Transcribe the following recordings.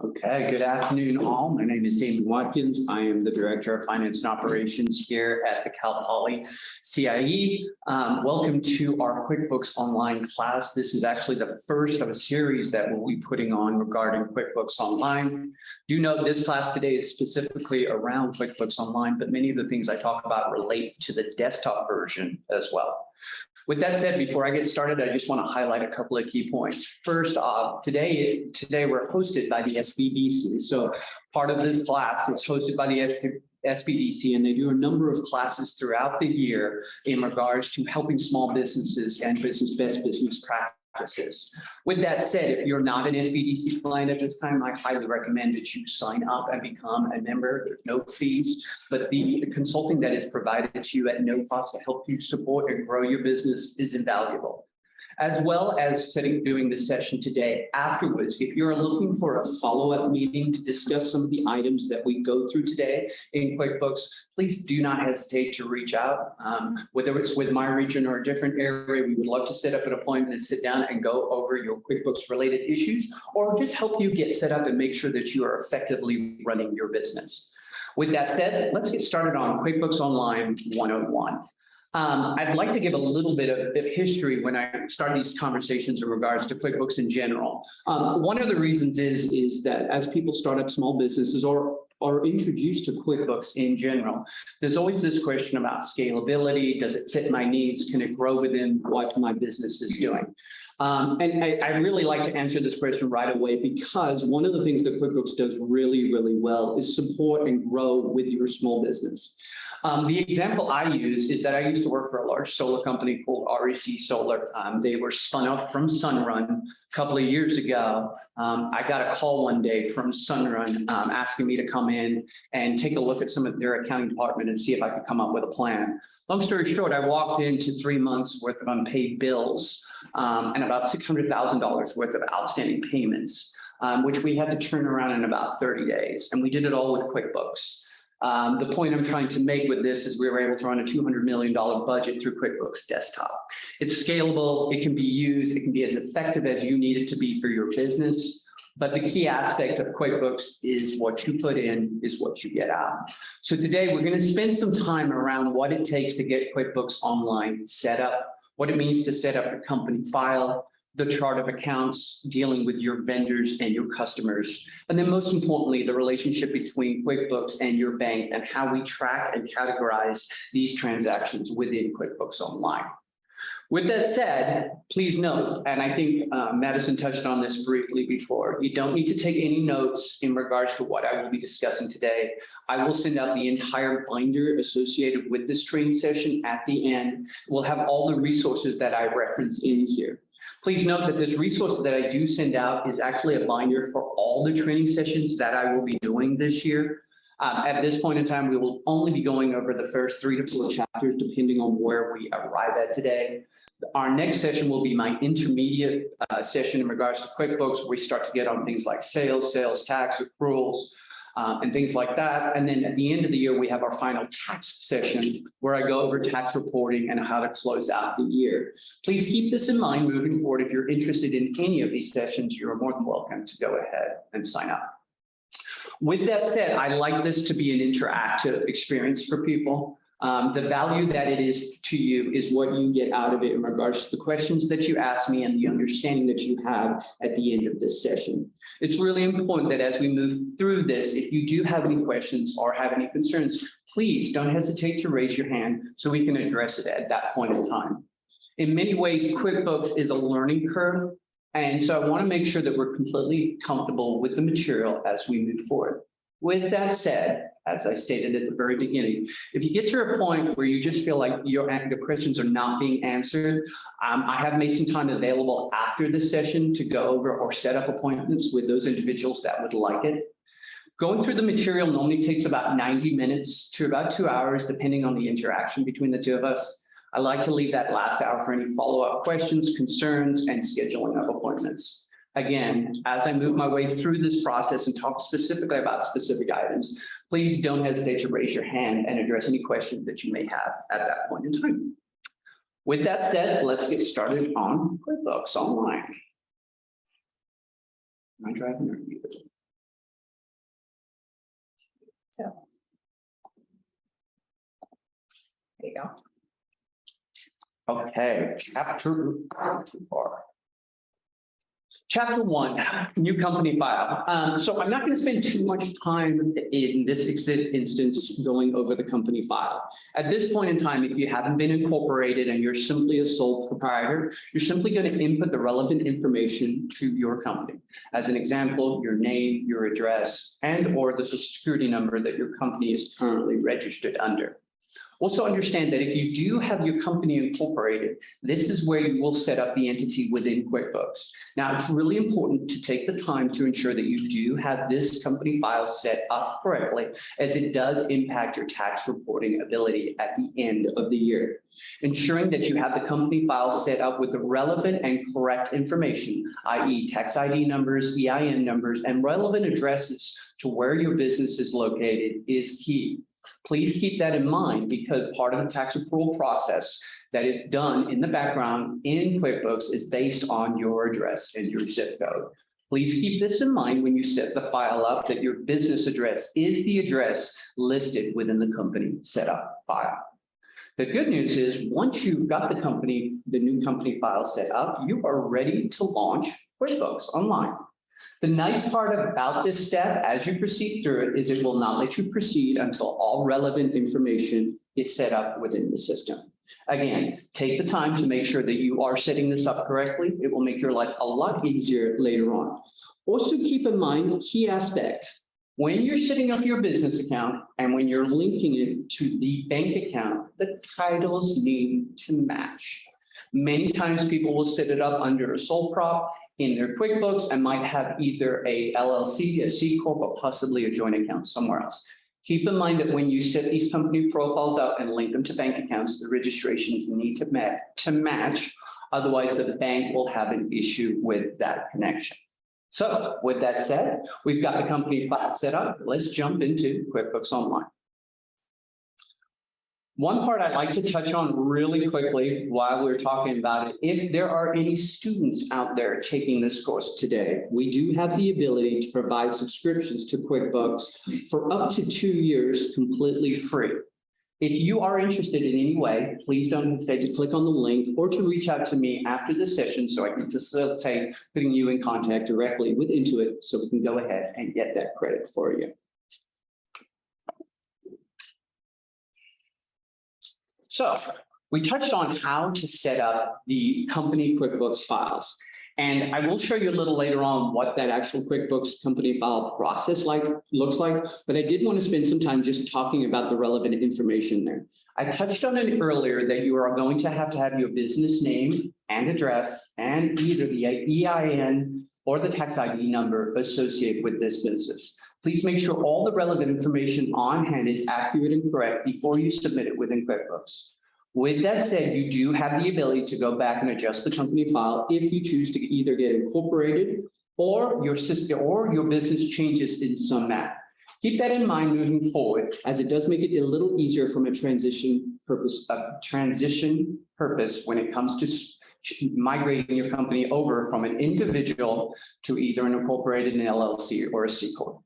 Okay, good afternoon, all. My name is Damon Watkins. I am the Director of Finance and Operations here at the Cal Poly CIE. Welcome to our QuickBooks Online class. This is actually the first of a series that we'll be putting on regarding QuickBooks Online. Do note this class today is specifically around QuickBooks Online, but many of the things I talk about relate to the desktop version as well. With that said, before I get started, I just want to highlight a couple of key points. First off, today we're hosted by the SBDC. So part of this class is hosted by the SBDC, and they do a number of classes throughout the year in regards to helping small businesses and best business practices. With that said, if you're not an SBDC client at this time, I highly recommend that you sign up and become a member. There's no fees, but the consulting that is provided to you at no cost to help you support and grow your business is invaluable. As well as doing this session today. Afterwards, if you're looking for a follow-up meeting to discuss some of the items that we go through today in QuickBooks, please do not hesitate to reach out. Whether it's with my region or a different area, we would love to set up an appointment and sit down and go over your QuickBooks related issues, or just help you get set up and make sure that you are effectively running your business. With that said, let's get started on QuickBooks Online 101. I'd like to give a little bit of history when I start these conversations in regards to QuickBooks in general. One of the reasons is that as people start up small businesses or are introduced to QuickBooks in general, there's always this question about scalability. Does it fit my needs? Can it grow within what my business is doing? And I really like to answer this question right away, because one of the things that QuickBooks does really, really well is support and grow with your small business. The example I use is that I used to work for a large solar company called REC Solar. They were spun off from Sunrun a couple of years ago. I got a call one day from Sunrun asking me to come in and take a look at some of their accounting department and see if I could come up with a plan. Long story short, I walked into 3 months worth of unpaid bills and about $600,000 worth of outstanding payments, which we had to turn around in about 30 days. And we did it all with QuickBooks. The point I'm trying to make with this is we were able to run a $200 million budget through QuickBooks Desktop. It's scalable, it can be used, it can be as effective as you need it to be for your business. But the key aspect of QuickBooks is what you put in is what you get out. So today we're going to spend some time around what it takes to get QuickBooks Online set up, what it means to set up a company file, the chart of accounts, dealing with your vendors and your customers, and then most importantly, the relationship between QuickBooks and your bank and how we track and categorize these transactions within QuickBooks Online. With that said, please note, and I think Madison touched on this briefly before, you don't need to take any notes in regards to what I will be discussing today. I will send out the entire binder associated with this training session at the end. We'll have all the resources that I reference in here. Please note that this resource that I do send out is actually a binder for all the training sessions that I will be doing this year. At this point in time, we will only be going over the first 3 to 4 chapters, depending on where we arrive at today. Our next session will be my intermediate session in regards to QuickBooks, where we start to get on things like sales tax, accruals, and things like that. And then at the end of the year, we have our final tax session where I go over tax reporting and how to close out the year. Please keep this in mind moving forward. If you're interested in any of these sessions, you're more than welcome to go ahead and sign up. With that said, I like this to be an interactive experience for people. The value that it is to you is what you get out of it in regards to the questions that you ask me and the understanding that you have at the end of this session. It's really important that as we move through this, if you do have any questions or have any concerns, please don't hesitate to raise your hand so we can address it at that point in time. In many ways, QuickBooks is a learning curve. And so I want to make sure that we're completely comfortable with the material as we move forward. With that said, as I stated at the very beginning, if you get to a point where you just feel like the questions are not being answered, I have made some time available after this session to go over or set up appointments with those individuals that would like it. Going through the material normally takes about 90 minutes to about 2 hours, depending on the interaction between the two of us. I like to leave that last hour for any follow-up questions, concerns, and scheduling of appointments. Again, as I move my way through this process and talk specifically about specific items, please don't hesitate to raise your hand and address any questions that you may have at that point in time. With that said, let's get started on QuickBooks Online. Am I driving or you? So. There you go. Okay, Chapter 1, new company file. So I'm not going to spend too much time in this instance going over the company file. At this point in time, if you haven't been incorporated and you're simply a sole proprietor, you're simply going to input the relevant information to your company. As an example, your name, your address, and or the Social Security number that your company is currently registered under. Also understand that if you do have your company incorporated, this is where you will set up the entity within QuickBooks. Now, it's really important to take the time to ensure that you do have this company file set up correctly, as it does impact your tax reporting ability at the end of the year. Ensuring that you have the company file set up with the relevant and correct information, i.e. tax ID numbers, EIN numbers, and relevant addresses to where your business is located is key. Please keep that in mind, because part of the tax approval process that is done in the background in QuickBooks is based on your address and your zip code. Please keep this in mind when you set the file up, that your business address is the address listed within the company setup file. The good news is once you've got the new company file set up, you are ready to launch QuickBooks Online. The nice part about this step as you proceed through it is it will not let you proceed until all relevant information is set up within the system. Again, take the time to make sure that you are setting this up correctly. It will make your life a lot easier later on. Also keep in mind a key aspect. When you're setting up your business account and when you're linking it to the bank account, the titles need to match. Many times people will set it up under a sole prop in their QuickBooks and might have either a LLC, a C Corp, or possibly a joint account somewhere else. Keep in mind that when you set these company profiles up and link them to bank accounts, the registrations need to match. Otherwise, the bank will have an issue with that connection. So with that said, we've got the company file set up. Let's jump into QuickBooks Online. One part I'd like to touch on really quickly while we're talking about it, if there are any students out there taking this course today, we do have the ability to provide subscriptions to QuickBooks for up to 2 years completely free. If you are interested in any way, please don't hesitate to click on the link or to reach out to me after the session so I can facilitate putting you in contact directly with Intuit so we can go ahead and get that credit for you. So we touched on how to set up the company QuickBooks files. And I will show you a little later on what that actual QuickBooks company file process looks like. But I did want to spend some time just talking about the relevant information there. I touched on it earlier that you are going to have your business name and address and either the EIN or the tax ID number associated with this business. Please make sure all the relevant information on hand is accurate and correct before you submit it within QuickBooks. With that said, you do have the ability to go back and adjust the company file if you choose to either get incorporated or your system or your business changes in some manner. Keep that in mind moving forward, as it does make it a little easier from a transition purpose when it comes to migrating your company over from an individual to either an incorporated, an LLC, or a C Corp.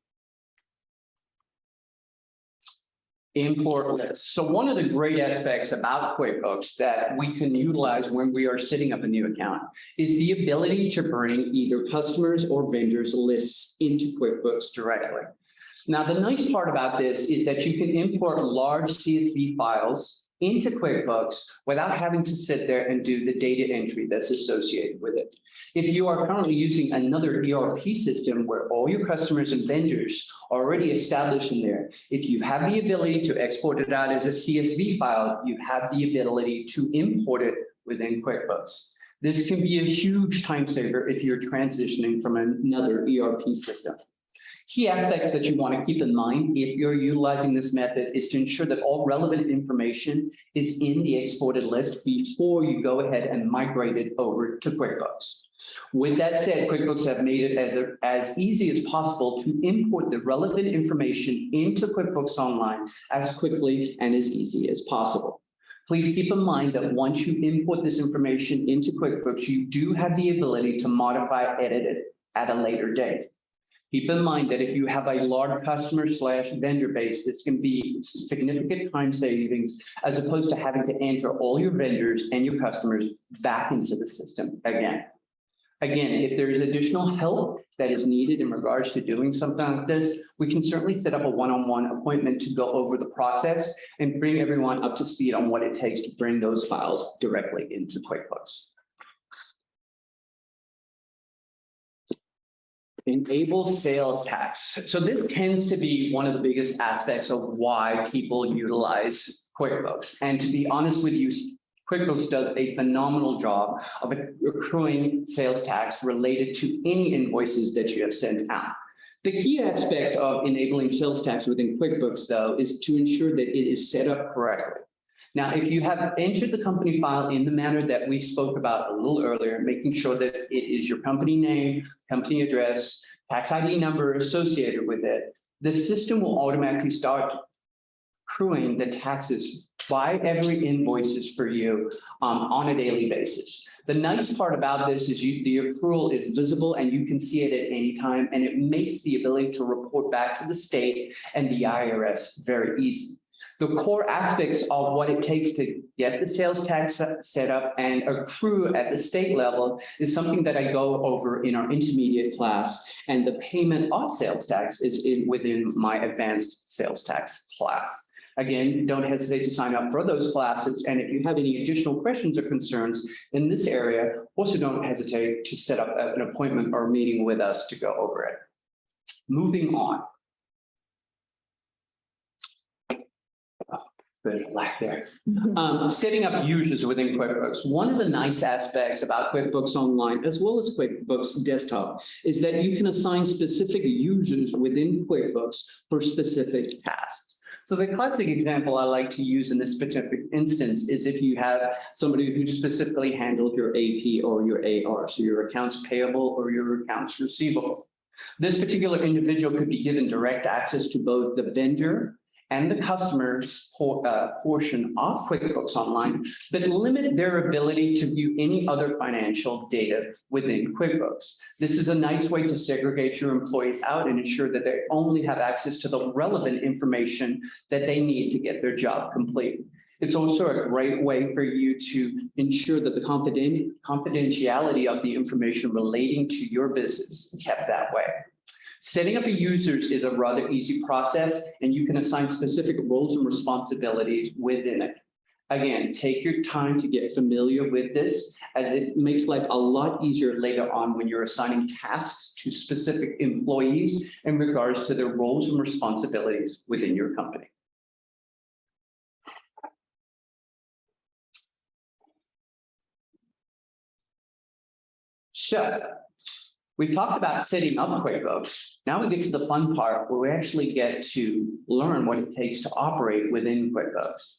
Import lists. So one of the great aspects about QuickBooks that we can utilize when we are setting up a new account is the ability to bring either customers or vendors lists into QuickBooks directly. Now, the nice part about this is that you can import large CSV files into QuickBooks without having to sit there and do the data entry that's associated with it. If you are currently using another ERP system where all your customers and vendors are already established in there, if you have the ability to export it out as a CSV file, you have the ability to import it within QuickBooks. This can be a huge time saver if you're transitioning from another ERP system. Key aspects that you want to keep in mind if you're utilizing this method is to ensure that all relevant information is in the exported list before you go ahead and migrate it over to QuickBooks. With that said, QuickBooks have made it as easy as possible to import the relevant information into QuickBooks Online as quickly and as easy as possible. Please keep in mind that once you import this information into QuickBooks, you do have the ability to modify, edit it at a later date. Keep in mind that if you have a large customer / vendor base, this can be significant time savings as opposed to having to enter all your vendors and your customers back into the system again. Again, if there is additional help that is needed in regards to doing something like this, we can certainly set up a one-on-one appointment to go over the process and bring everyone up to speed on what it takes to bring those files directly into QuickBooks. Enable sales tax. So this tends to be one of the biggest aspects of why people utilize QuickBooks. And to be honest with you, QuickBooks does a phenomenal job of accruing sales tax related to any invoices that you have sent out. The key aspect of enabling sales tax within QuickBooks, though, is to ensure that it is set up correctly. Now, if you have entered the company file in the manner that we spoke about a little earlier, making sure that it is your company name, company address, tax ID number associated with it, the system will automatically start accruing the taxes by every invoices for you on a daily basis. The nice part about this is the accrual is visible and you can see it at any time, and it makes the ability to report back to the state and the IRS very easy. The core aspects of what it takes to get the sales tax set up and accrue at the state level is something that I go over in our intermediate class, and the payment of sales tax is within my advanced sales tax class. Again, don't hesitate to sign up for those classes. And if you have any additional questions or concerns in this area, also don't hesitate to set up an appointment or a meeting with us to go over it. Moving on. There's a lack there. Setting up users within QuickBooks. One of the nice aspects about QuickBooks Online, as well as QuickBooks Desktop, is that you can assign specific users within QuickBooks for specific tasks. So the classic example I like to use in this specific instance is if you have somebody who specifically handled your AP or your AR, so your accounts payable or your accounts receivable. This particular individual could be given direct access to both the vendor and the customer's portion of QuickBooks Online, but limit their ability to view any other financial data within QuickBooks. This is a nice way to segregate your employees out and ensure that they only have access to the relevant information that they need to get their job complete. It's also a great way for you to ensure that the confidentiality of the information relating to your business is kept that way. Setting up a users is a rather easy process, and you can assign specific roles and responsibilities within it. Again, take your time to get familiar with this, as it makes life a lot easier later on when you're assigning tasks to specific employees in regards to their roles and responsibilities within your company. So, we've talked about setting up QuickBooks. Now we get to the fun part where we actually get to learn what it takes to operate within QuickBooks.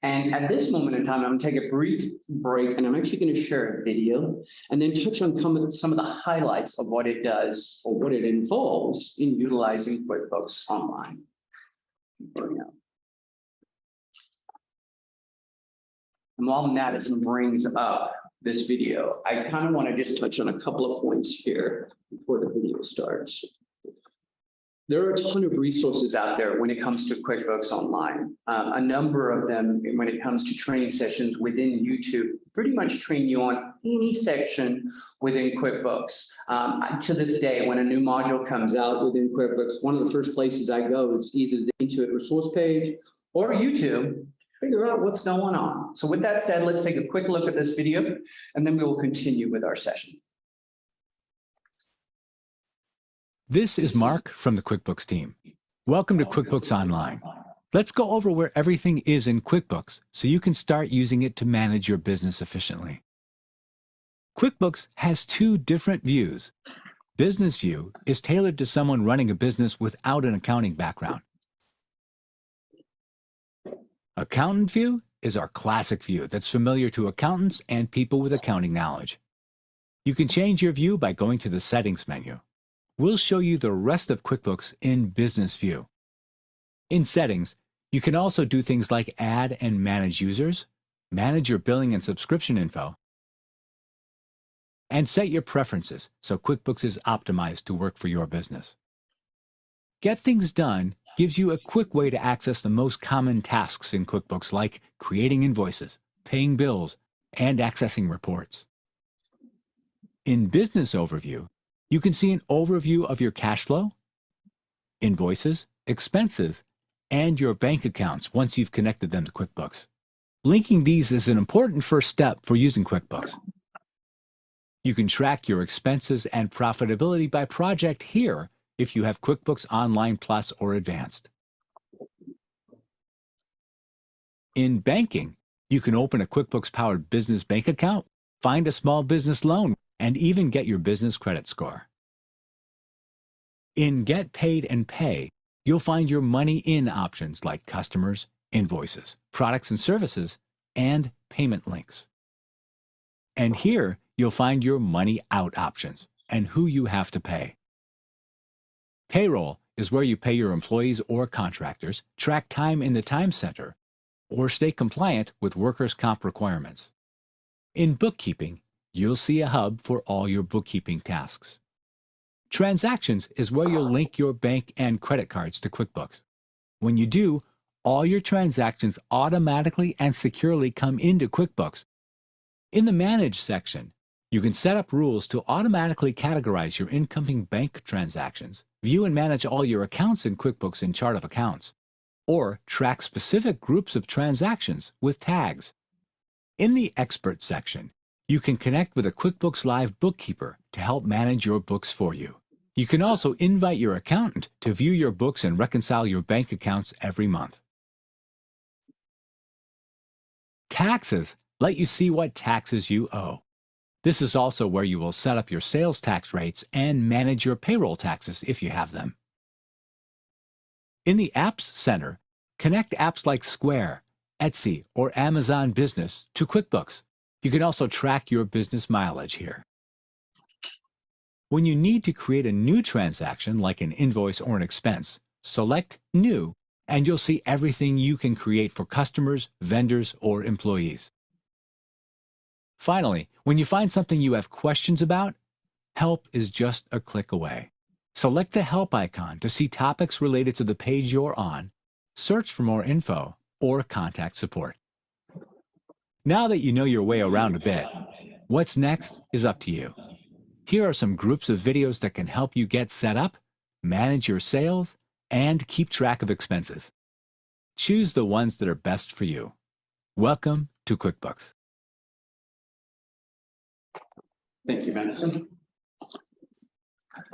And at this moment in time, I'm going to take a brief break, and I'm actually going to share a video and then touch on some of the highlights of what it does or what it involves in utilizing QuickBooks Online. And while Madison brings up this video, I kind of want to just touch on a couple of points here before the video starts. There are a ton of resources out there when it comes to QuickBooks Online. A number of them, when it comes to training sessions within YouTube, pretty much train you on any section within QuickBooks. To this day, when a new module comes out within QuickBooks, one of the first places I go is either the Intuit resource page or YouTube. Figure out what's going on. So with that said, let's take a quick look at this video, and then we will continue with our session. This is Mark from the QuickBooks team. Welcome to QuickBooks Online. Let's go over where everything is in QuickBooks so you can start using it to manage your business efficiently. QuickBooks has two different views. Business View is tailored to someone running a business without an accounting background. Accountant View is our classic view that's familiar to accountants and people with accounting knowledge. You can change your view by going to the Settings menu. We'll show you the rest of QuickBooks in Business View. In Settings, you can also do things like add and manage users, manage your billing and subscription info, and set your preferences so QuickBooks is optimized to work for your business. Get Things Done gives you a quick way to access the most common tasks in QuickBooks, like creating invoices, paying bills, and accessing reports. In Business Overview, you can see an overview of your cash flow, invoices, expenses, and your bank accounts once you've connected them to QuickBooks. Linking these is an important first step for using QuickBooks. You can track your expenses and profitability by project here if you have QuickBooks Online Plus or Advanced. In banking, you can open a QuickBooks-powered business bank account, find a small business loan, and even get your business credit score. In Get Paid and Pay, you'll find your money in options like customers, invoices, products and services, and payment links. And here, you'll find your money out options and who you have to pay. Payroll is where you pay your employees or contractors, track time in the time center, or stay compliant with workers' comp requirements. In bookkeeping, you'll see a hub for all your bookkeeping tasks. Transactions is where you'll link your bank and credit cards to QuickBooks. When you do, all your transactions automatically and securely come into QuickBooks. In the Manage section, you can set up rules to automatically categorize your incoming bank transactions, view and manage all your accounts in QuickBooks in Chart of Accounts, or track specific groups of transactions with tags. In the Expert section, you can connect with a QuickBooks Live bookkeeper to help manage your books for you. You can also invite your accountant to view your books and reconcile your bank accounts every month. Taxes let you see what taxes you owe. This is also where you will set up your sales tax rates and manage your payroll taxes if you have them. In the Apps Center, connect apps like Square, Etsy, or Amazon Business to QuickBooks. You can also track your business mileage here. When you need to create a new transaction like an invoice or an expense, select New, and you'll see everything you can create for customers, vendors, or employees. Finally, when you find something you have questions about, help is just a click away. Select the Help icon to see topics related to the page you're on, search for more info, or contact support. Now that you know your way around a bit, what's next is up to you. Here are some groups of videos that can help you get set up, manage your sales, and keep track of expenses. Choose the ones that are best for you. Welcome to QuickBooks. Thank you, Madison.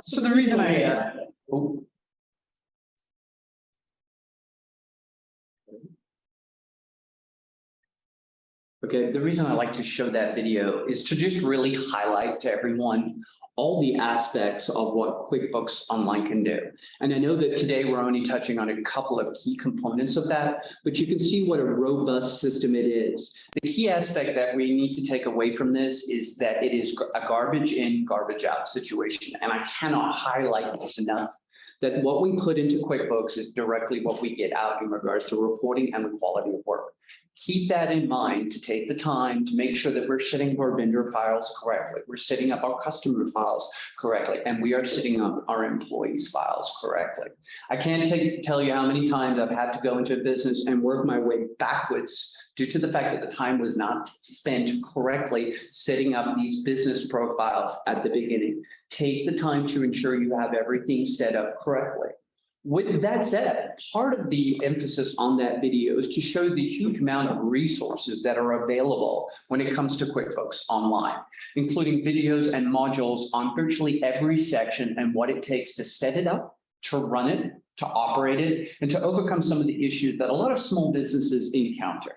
So the reason the reason I like to show that video is to just really highlight to everyone all the aspects of what QuickBooks Online can do. And I know that today we're only touching on a couple of key components of that, but you can see what a robust system it is. The key aspect that we need to take away from this is that it is a garbage in, garbage out situation. And I cannot highlight this enough, that what we put into QuickBooks is directly what we get out in regards to reporting and the quality of work. Keep that in mind, to take the time to make sure that we're setting our vendor files correctly, we're setting up our customer files correctly, and we are setting up our employees files correctly. I can't tell you how many times I've had to go into a business and work my way backwards due to the fact that the time was not spent correctly setting up these business profiles at the beginning. Take the time to ensure you have everything set up correctly. With that said, part of the emphasis on that video is to show the huge amount of resources that are available when it comes to QuickBooks Online, including videos and modules on virtually every section and what it takes to set it up, to run it, to operate it, and to overcome some of the issues that a lot of small businesses encounter.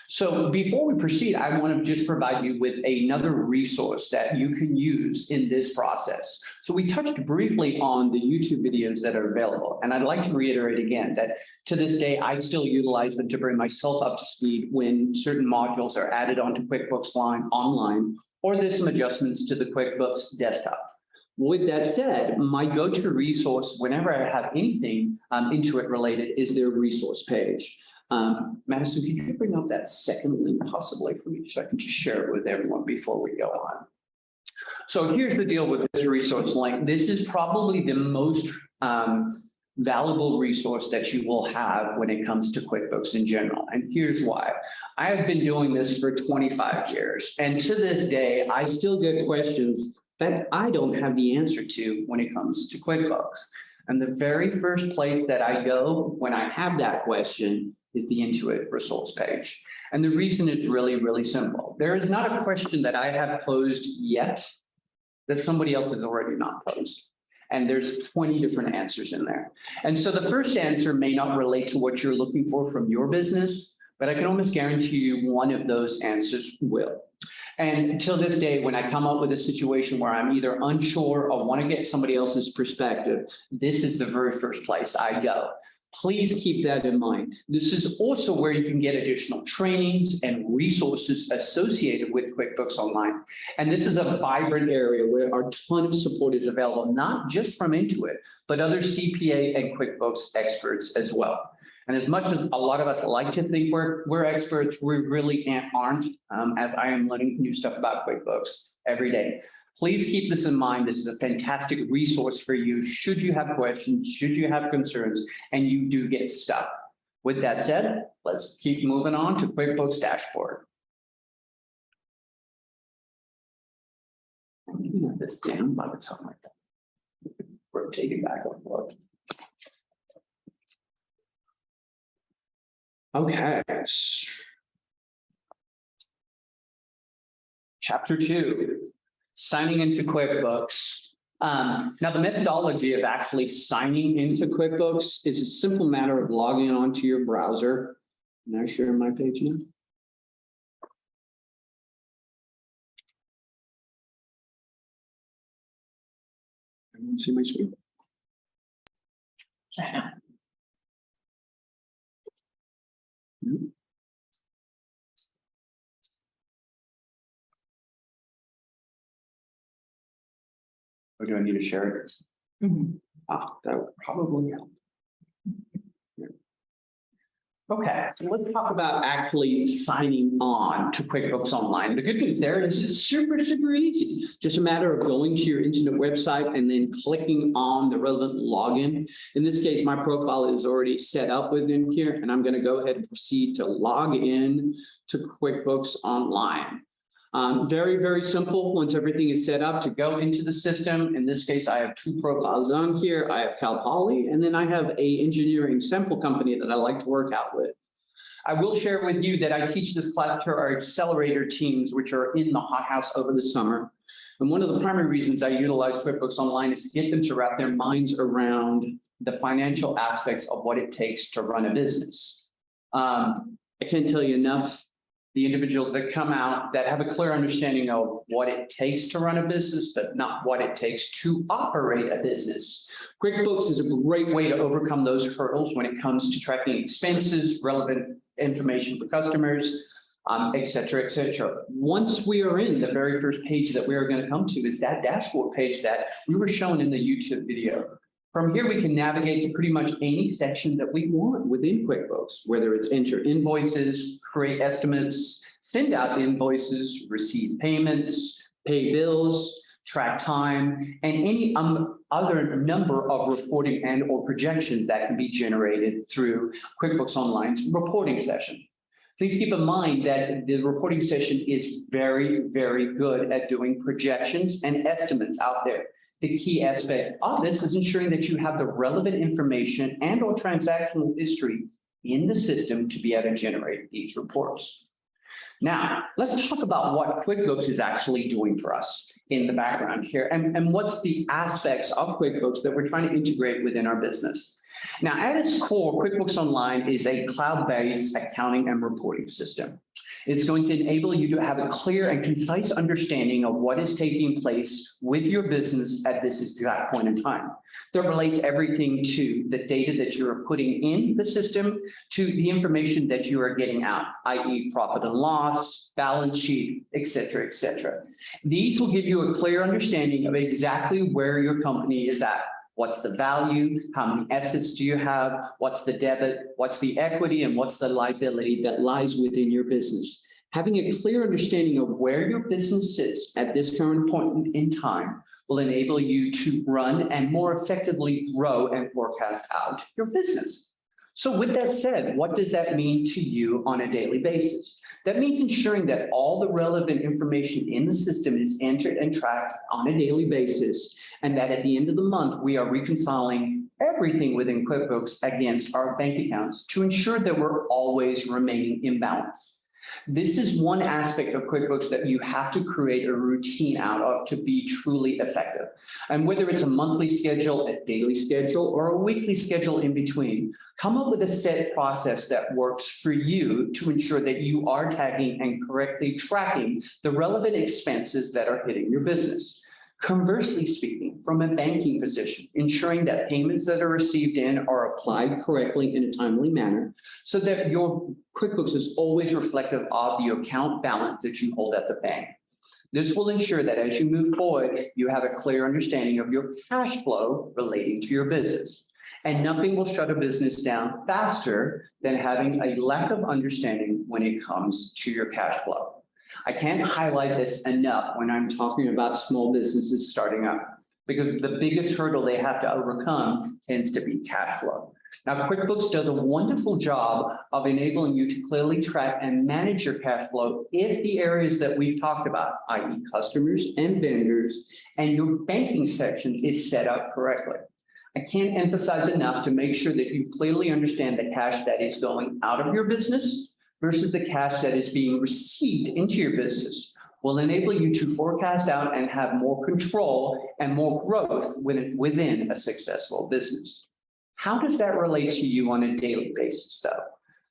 So before we proceed, I want to just provide you with another resource that you can use in this process. So we touched briefly on the YouTube videos that are available, and I'd like to reiterate again that to this day, I still utilize them to bring myself up to speed when certain modules are added onto QuickBooks Online, or there's some adjustments to the QuickBooks desktop. With that said, my go-to resource whenever I have anything Intuit related is their resource page. Madison, could you bring up that second link possibly for me so I can just share it with everyone before we go on? So here's the deal with this resource link. This is probably the most valuable resource that you will have when it comes to QuickBooks in general. And here's why. I have been doing this for 25 years, and to this day, I still get questions that I don't have the answer to when it comes to QuickBooks. And the very first place that I go when I have that question is the Intuit results page. And the reason is really, really simple. There is not a question that I have posed yet that somebody else has already not posed. And there's 20 different answers in there. And so the first answer may not relate to what you're looking for from your business, but I can almost guarantee you one of those answers will. And until this day, when I come up with a situation where I'm either unsure or want to get somebody else's perspective, this is the very first place I go. Please keep that in mind. This is also where you can get additional trainings and resources associated with QuickBooks Online. And this is a vibrant area where a ton of support is available, not just from Intuit, but other CPA and QuickBooks experts as well. And as much as a lot of us like to think we're experts, we really aren't, as I am learning new stuff about QuickBooks every day. Please keep this in mind. This is a fantastic resource for you should you have questions, should you have concerns, and you do get stuck. With that said, let's keep moving on to QuickBooks Dashboard. I'm looking at this down by the time like that. Rotate it back and forth. Okay. Chapter 2. Signing into QuickBooks. Now, the methodology of actually signing into QuickBooks is a simple matter of logging onto your browser. Can I share my page now? Everyone see my screen? Or do I need to share it? That would probably help. Okay, so let's talk about actually signing on to QuickBooks Online. The good news there is it's super, super easy. Just a matter of going to your internet website and then clicking on the relevant login. In this case, my profile is already set up within here, and I'm going to go ahead and proceed to log in to QuickBooks Online. Very, very simple once everything is set up to go into the system. In this case, I have 2 profiles on here. I have Cal Poly, and then I have a engineering sample company that I like to work out with. I will share with you that I teach this class to our accelerator teams, which are in the hothouse over the summer. And one of the primary reasons I utilize QuickBooks Online is to get them to wrap their minds around the financial aspects of what it takes to run a business. I can't tell you enough. The individuals that come out that have a clear understanding of what it takes to run a business, but not what it takes to operate a business. QuickBooks is a great way to overcome those hurdles when it comes to tracking expenses, relevant information for customers, et cetera, et cetera. Once we are in, the very first page that we are going to come to is that dashboard page that we were shown in the YouTube video. From here, we can navigate to pretty much any section that we want within QuickBooks, whether it's enter invoices, create estimates, send out invoices, receive payments, pay bills, track time, and any other number of reporting and or projections that can be generated through QuickBooks Online's reporting session. Please keep in mind that the reporting session is very, very good at doing projections and estimates out there. The key aspect of this is ensuring that you have the relevant information and or transactional history in the system to be able to generate these reports. Now, let's talk about what QuickBooks is actually doing for us in the background here and what's the aspects of QuickBooks that we're trying to integrate within our business. Now, at its core, QuickBooks Online is a cloud-based accounting and reporting system. It's going to enable you to have a clear and concise understanding of what is taking place with your business at this exact point in time. That relates everything to the data that you are putting in the system to the information that you are getting out, i.e. profit and loss, balance sheet, et cetera, et cetera. These will give you a clear understanding of exactly where your company is at. What's the value? How many assets do you have? What's the debit? What's the equity? And what's the liability that lies within your business? Having a clear understanding of where your business sits at this current point in time will enable you to run and more effectively grow and forecast out your business. So with that said, what does that mean to you on a daily basis? That means ensuring that all the relevant information in the system is entered and tracked on a daily basis, and that at the end of the month, we are reconciling everything within QuickBooks against our bank accounts to ensure that we're always remaining in balance. This is one aspect of QuickBooks that you have to create a routine out of to be truly effective. And whether it's a monthly schedule, a daily schedule, or a weekly schedule in between, come up with a set process that works for you to ensure that you are tagging and correctly tracking the relevant expenses that are hitting your business. Conversely speaking, from a banking position, ensuring that payments that are received in are applied correctly in a timely manner so that your QuickBooks is always reflective of the account balance that you hold at the bank. This will ensure that as you move forward, you have a clear understanding of your cash flow relating to your business. And nothing will shut a business down faster than having a lack of understanding when it comes to your cash flow. I can't highlight this enough when I'm talking about small businesses starting up, because the biggest hurdle they have to overcome tends to be cash flow. Now, QuickBooks does a wonderful job of enabling you to clearly track and manage your cash flow if the areas that we've talked about, i.e. customers and vendors, and your banking section is set up correctly. I can't emphasize enough to make sure that you clearly understand the cash that is going out of your business versus the cash that is being received into your business will enable you to forecast out and have more control and more growth within a successful business. How does that relate to you on a daily basis, though?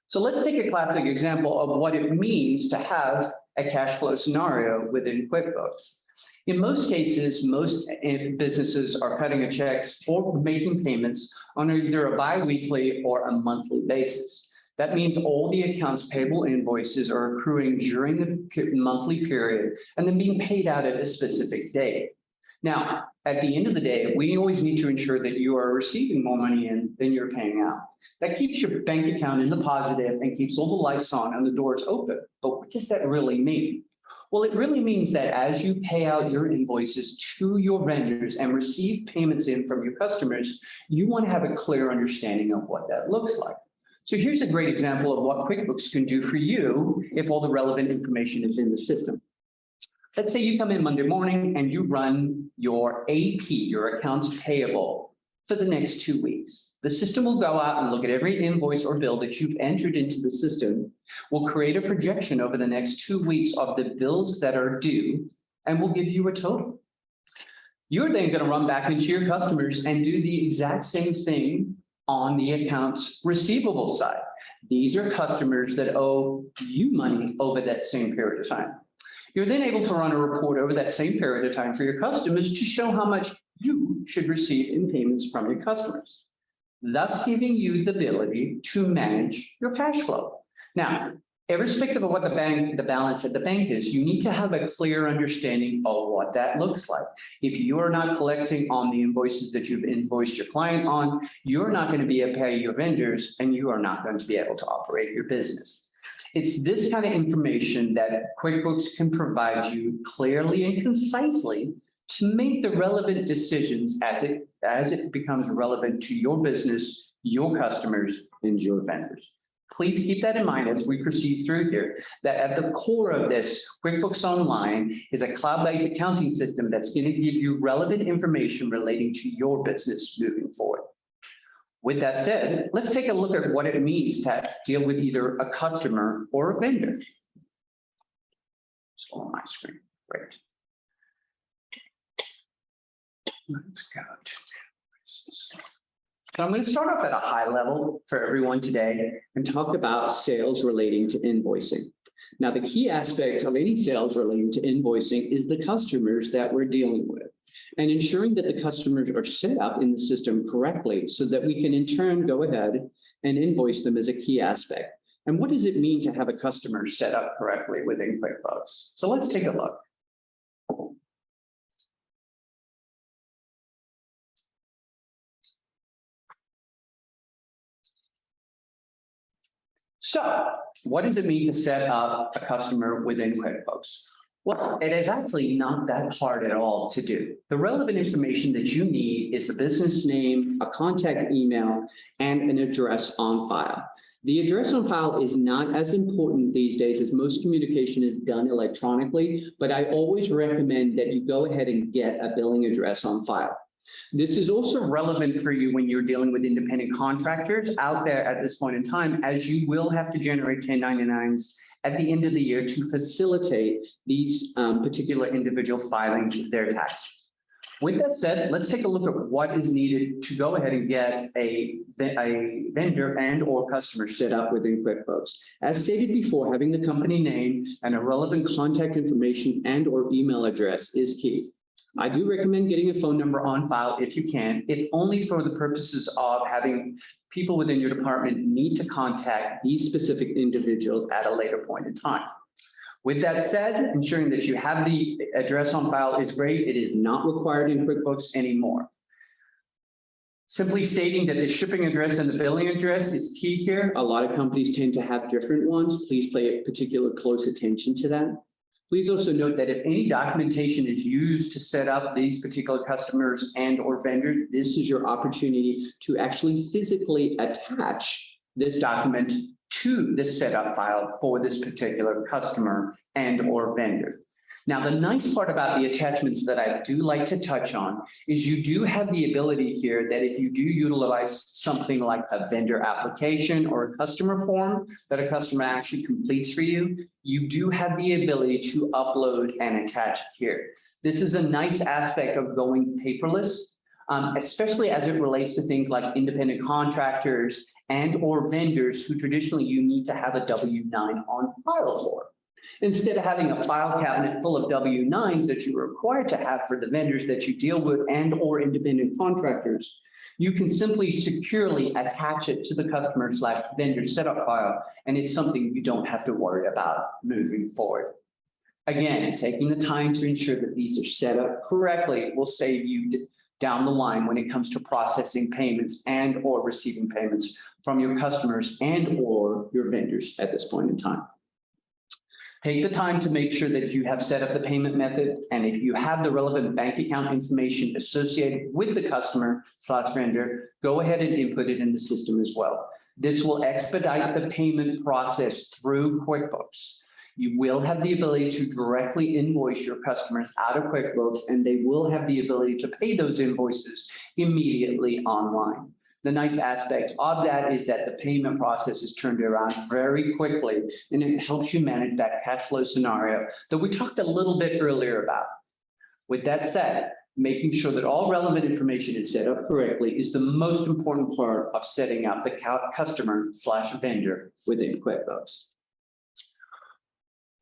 So let's take a classic example of what it means to have a cash flow scenario within QuickBooks. In most cases, most businesses are cutting a checks or making payments on either a bi-weekly or a monthly basis. That means all the accounts payable invoices are accruing during the monthly period and then being paid out at a specific date. Now, at the end of the day, we always need to ensure that you are receiving more money in than you're paying out. That keeps your bank account in the positive and keeps all the lights on and the doors open. But what does that really mean? Well, it really means that as you pay out your invoices to your vendors and receive payments in from your customers, you want to have a clear understanding of what that looks like. So here's a great example of what QuickBooks can do for you if all the relevant information is in the system. Let's say you come in Monday morning and you run your AP, your accounts payable, for the next 2 weeks. The system will go out and look at every invoice or bill that you've entered into the system, will create a projection over the next 2 weeks of the bills that are due, and will give you a total. You're then going to run back into your customers and do the exact same thing on the accounts receivable side. These are customers that owe you money over that same period of time. You're then able to run a report over that same period of time for your customers to show how much you should receive in payments from your customers, thus giving you the ability to manage your cash flow. Now, irrespective of what the balance at the bank is, you need to have a clear understanding of what that looks like. If you are not collecting on the invoices that you've invoiced your client on, you're not going to be able to pay your vendors, and you are not going to be able to operate your business. It's this kind of information that QuickBooks can provide you clearly and concisely to make the relevant decisions as it becomes relevant to your business, your customers, and your vendors. Please keep that in mind as we proceed through here, that at the core of this, QuickBooks Online is a cloud-based accounting system that's going to give you relevant information relating to your business moving forward. With that said, let's take a look at what it means to deal with either a customer or a vendor. It's on my screen. Great. Let's go to business. So I'm going to start off at a high level for everyone today and talk about sales relating to invoicing. Now, the key aspect of any sales relating to invoicing is the customers that we're dealing with, and ensuring that the customers are set up in the system correctly so that we can in turn go ahead and invoice them is a key aspect. And what does it mean to have a customer set up correctly within QuickBooks? So let's take a look. So what does it mean to set up a customer within QuickBooks? Well, it is actually not that hard at all to do. The relevant information that you need is the business name, a contact email, and an address on file. The address on file is not as important these days as most communication is done electronically, but I always recommend that you go ahead and get a billing address on file. This is also relevant for you when you're dealing with independent contractors out there at this point in time, as you will have to generate 1099s at the end of the year to facilitate these particular individuals filing their taxes. With that said, let's take a look at what is needed to go ahead and get a vendor and or customer set up within QuickBooks. As stated before, having the company name and a relevant contact information and or email address is key. I do recommend getting a phone number on file if you can, if only for the purposes of having people within your department need to contact these specific individuals at a later point in time. With that said, ensuring that you have the address on file is great. It is not required in QuickBooks anymore. Simply stating that the shipping address and the billing address is key here. A lot of companies tend to have different ones. Please pay particular close attention to that. Please also note that if any documentation is used to set up these particular customers and or vendors, this is your opportunity to actually physically attach this document to this setup file for this particular customer and or vendor. Now, the nice part about the attachments that I do like to touch on is you do have the ability here that if you do utilize something like a vendor application or a customer form that a customer actually completes for you, you do have the ability to upload and attach here. This is a nice aspect of going paperless, especially as it relates to things like independent contractors and or vendors who traditionally you need to have a W-9 on file for. Instead of having a file cabinet full of W-9s that you are required to have for the vendors that you deal with and or independent contractors, you can simply securely attach it to the customer/vendor setup file, and it's something you don't have to worry about moving forward. Again, taking the time to ensure that these are set up correctly will save you down the line when it comes to processing payments and or receiving payments from your customers and or your vendors at this point in time. Take the time to make sure that you have set up the payment method, and if you have the relevant bank account information associated with the customer/vendor, go ahead and input it in the system as well. This will expedite the payment process through QuickBooks. You will have the ability to directly invoice your customers out of QuickBooks, and they will have the ability to pay those invoices immediately online. The nice aspect of that is that the payment process is turned around very quickly, and it helps you manage that cash flow scenario that we talked a little bit earlier about. With that said, making sure that all relevant information is set up correctly is the most important part of setting up the customer/vendor within QuickBooks.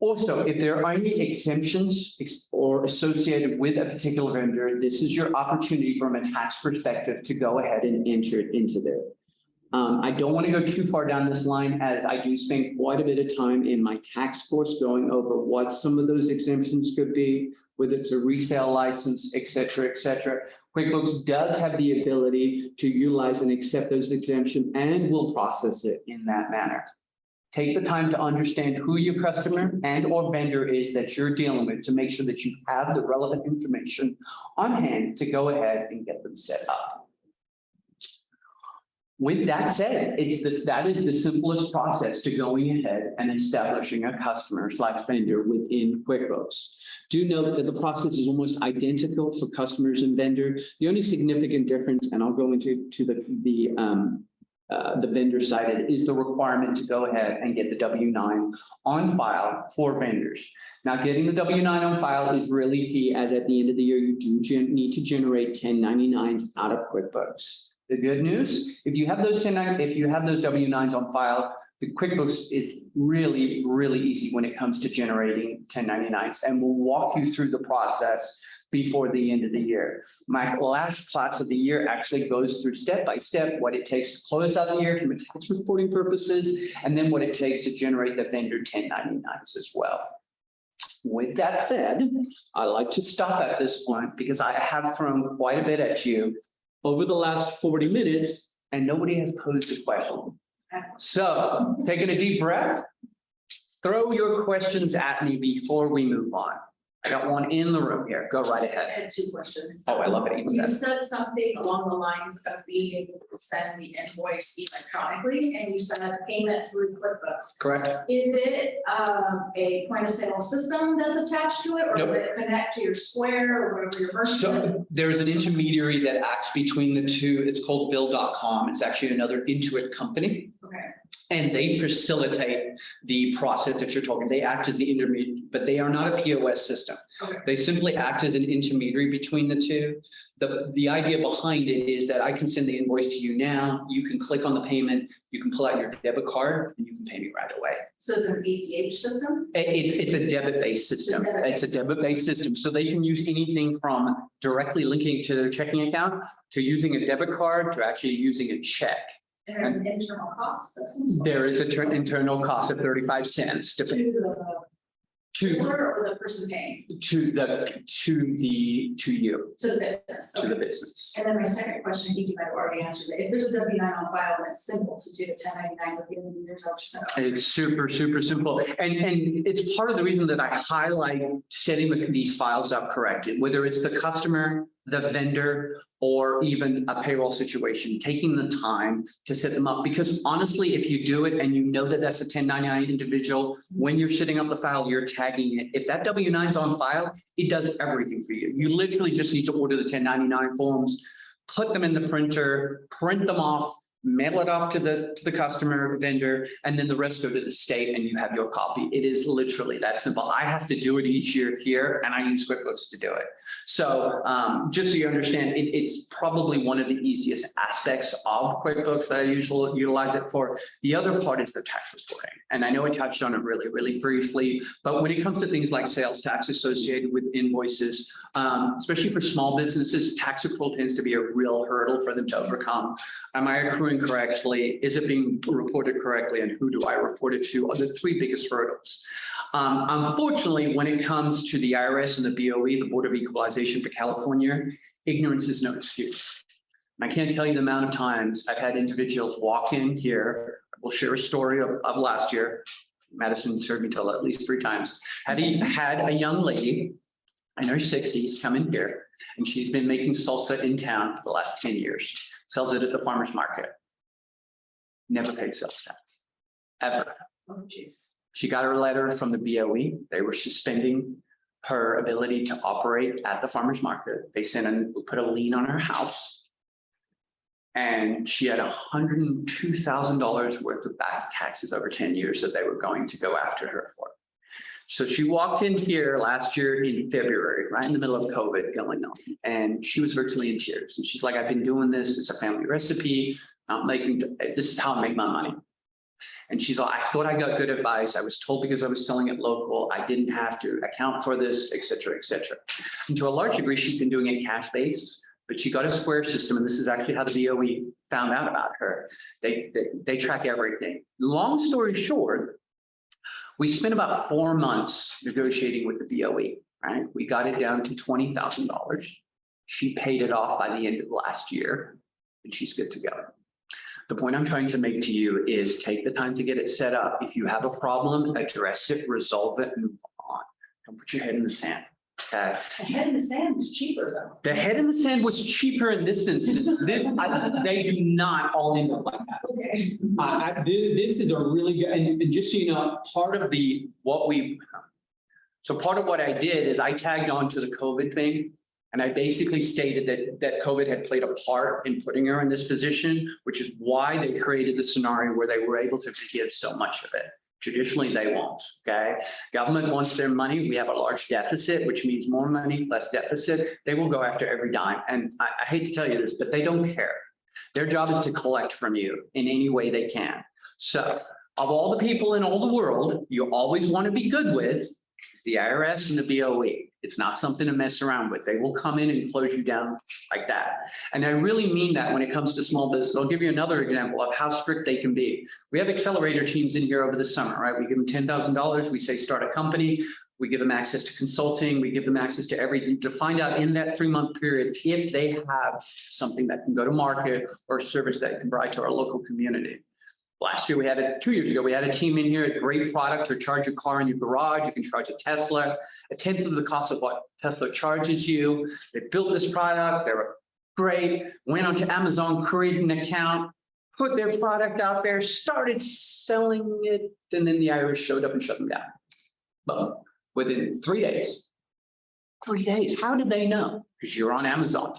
Also, if there are any exemptions or associated with a particular vendor, this is your opportunity from a tax perspective to go ahead and enter it into there. I don't want to go too far down this line, as I do spend quite a bit of time in my tax course going over what some of those exemptions could be, whether it's a resale license, et cetera, et cetera. QuickBooks does have the ability to utilize and accept those exemptions and will process it in that manner. Take the time to understand who your customer and or vendor is that you're dealing with to make sure that you have the relevant information on hand to go ahead and get them set up. With that said, that is the simplest process to going ahead and establishing a customer/vendor within QuickBooks. Do note that the process is almost identical for customers and vendors. The only significant difference, and I'll go into the vendor side, is the requirement to go ahead and get the W-9 on file for vendors. Now, getting the W-9 on file is really key, as at the end of the year, you do need to generate 1099s out of QuickBooks. The good news, if you have those W-9s on file, the QuickBooks is really, really easy when it comes to generating 1099s, and we'll walk you through the process before the end of the year. My last class of the year actually goes through step by step what it takes to close out the year from a tax reporting purposes, and then what it takes to generate the vendor 1099s as well. With that said, I like to stop at this point because I have thrown quite a bit at you over the last 40 minutes, and nobody has posed a question. So taking a deep breath, throw your questions at me before we move on. I got one in the room here. Go right I ahead. had two questions. Oh, I love it even You better. said something along the lines of being able to send the invoice electronically, and you said payment through QuickBooks. Correct. Is it a point of sale system that's attached to it, or Nope. does it connect to your Square or whatever your version? So there's an intermediary that acts between the two. It's called bill.com. It's actually another Intuit company. Okay. And they facilitate the process that you're talking. They act as the intermediary, but they are not a POS system. Okay. They simply act as an intermediary between the two. The idea behind it is that I can send the invoice to you now. You can click on the payment. You can pull out your debit card and you can pay me right away. So it's an ACH system? It's a debit-based system. It's a debit-based system. So they can use anything from directly linking to their checking account to using a debit card to actually using a check. And there's an internal cost of some sort? There is an internal cost of 35 cents To the to or the person paying, to you, to the business. to the Okay. business. And then my second question, I think you might have already answered it. If there's a W-9 on file, then it's simple to do the 1099s at the end of the year, is that what you said? It's super, super simple. And it's part of the reason that I highlight setting these files up correctly, whether it's the customer, the vendor, or even a payroll situation, taking the time to set them up. Because honestly, if you do it and you know that that's a 1099 individual, when you're setting up the file, you're tagging it. If that W-9 is on file, it does everything for you. You literally just need to order the 1099 forms, put them in the printer, print them off, mail it off to the customer, vendor, and then the rest go to the state and you have your copy. It is literally that simple. I have to do it each year here and I use QuickBooks to do it. So just so you understand, it's probably one of the easiest aspects of QuickBooks that I usually utilize it for. The other part is the tax reporting. And I know I touched on it really, really briefly, but when it comes to things like sales tax associated with invoices, especially for small businesses, tax accrual tends to be a real hurdle for them to overcome. Am I accruing correctly? Is it being reported correctly? And who do I report it to? Are the three biggest hurdles. Unfortunately, when it comes to the IRS and the BOE, the Board of Equalization for California, ignorance is no excuse. And I can't tell you the amount of times I've had individuals walk in here. We'll share a story of last year. Madison's heard me tell it at least 3 times. Had a young lady in her 60s come in here, and she's been making salsa in town for the last 10 years. Sells it at the farmer's market. Never paid sales tax, ever. Oh, geez. She got her letter from the BOE. They were suspending her ability to operate at the farmer's market. They put a lien on her house. And she had $102,000 worth of back taxes over 10 years that they were going to go after her for. So she walked in here last year in February, right in the middle of COVID going on, and she was virtually in tears. And she's like, I've been doing this. It's a family recipe. This is how I make my money. And she's like, I thought I got good advice. I was told because I was selling it local, I didn't have to account for this, et cetera, et cetera. And to a large degree, she's been doing it cash based, but she got a Square system. And this is actually how the BOE found out about her. They track everything. Long story short, we spent about 4 months negotiating with the BOE, right? We got it down to $20,000. She paid it off by the end of last year, and she's good to go. The point I'm trying to make to you is take the time to get it set up. If you have a problem, address it, resolve it, and move on. Don't put your head in the sand. Okay. The head in the sand was cheaper though. The head in the sand was cheaper in this instance. They do not all end up like that. Okay. This is a really good, and just so you know, part of what I did is I tagged on to the COVID thing. And I basically stated that COVID had played a part in putting her in this position, which is why they created the scenario where they were able to forgive so much of it. Traditionally, they won't, okay? Government wants their money. We have a large deficit, which means more money, less deficit. They will go after every dime. And I hate to tell you this, but they don't care. Their job is to collect from you in any way they can. So of all the people in all the world, you always want to be good with is the IRS and the BOE. It's not something to mess around with. They will come in and close you down like that. And I really mean that when it comes to small business. I'll give you another example of how strict they can be. We have accelerator teams in here over the summer, right? We give them $10,000. We say start a company. We give them access to consulting. We give them access to everything to find out in that 3-month period if they have something that can go to market or a service that can provide to our local community. last year we had 2 years ago, we had a team in here, a great product to charge your car in your garage. You can charge a Tesla, a tenth of the cost of what Tesla charges you. They built this product, they were great, went onto Amazon, created an account, put their product out there, started selling it, and then the IRS showed up and shut them down. But within 3 days, 3 days, how did they know? Because you're on Amazon.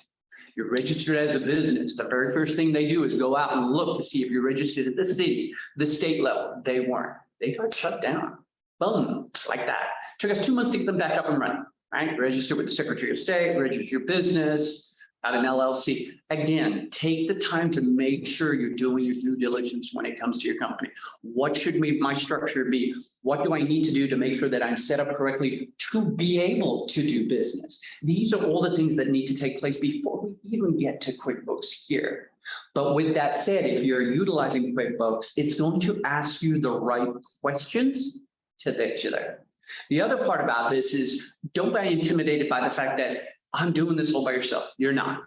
You're registered as a business. The very first thing they do is go out and look to see if you're registered at the city, the state level. They weren't. They got shut down. Boom, like that. Took us 2 months to get them back up and running, right? Register with the Secretary of State, register your business, at an LLC. Again, take the time to make sure you're doing your due diligence when it comes to your company. What should my structure be? What do I need to do to make sure that I'm set up correctly to be able to do business? These are all the things that need to take place before we even get to QuickBooks here. But with that said, if you're utilizing QuickBooks, it's going to ask you the right questions to get you there. The other part about this is don't be intimidated by the fact that I'm doing this all by yourself. You're not.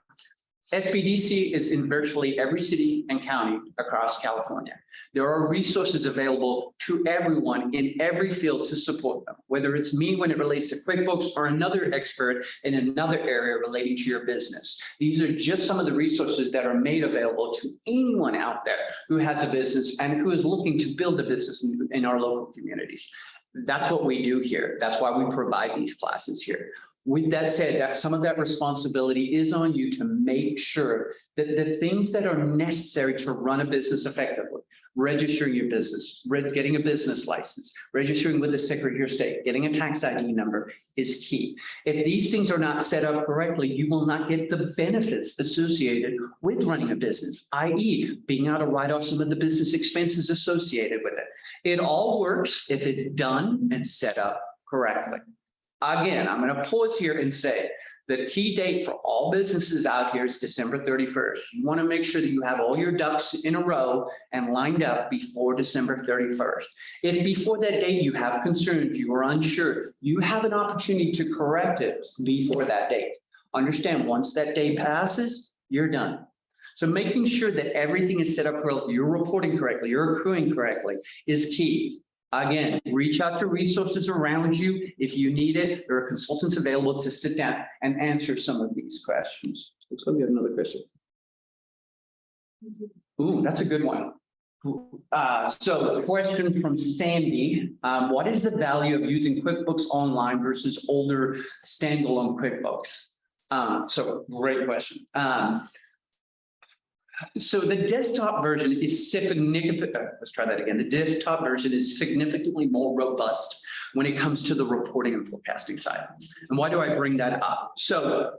SBDC is in virtually every city and county across California. There are resources available to everyone in every field to support them, whether it's me when it relates to QuickBooks or another expert in another area relating to your business. These are just some of the resources that are made available to anyone out there who has a business and who is looking to build a business in our local communities. That's what we do here. That's why we provide these classes here. With that said, that some of that responsibility is on you to make sure that the things that are necessary to run a business effectively, registering your business, getting a business license, registering with the Secretary of State, getting a tax ID number is key. If these things are not set up correctly, you will not get the benefits associated with running a business, i.e. being able to write off some of the business expenses associated with it. It all works if it's done and set up correctly. Again, I'm going to pause here and say the key date for all businesses out here is December 31st. You want to make sure that you have all your ducks in a row and lined up before December 31st. If before that date you have concerns, you are unsure, you have an opportunity to correct it before that date. Understand, once that day passes, you're done. So making sure that everything is set up correctly, you're reporting correctly, you're accruing correctly is key. Again, reach out to resources around you. If you need it, there are consultants available to sit down and answer some of these questions. Looks like we have another question. Ooh, that's a good one. So the question from Sandy, what is the value of using QuickBooks Online versus older standalone QuickBooks? So great question. So the desktop version is significant. Let's try that again. The desktop version is significantly more robust when it comes to the reporting and forecasting side. And why do I bring that up? So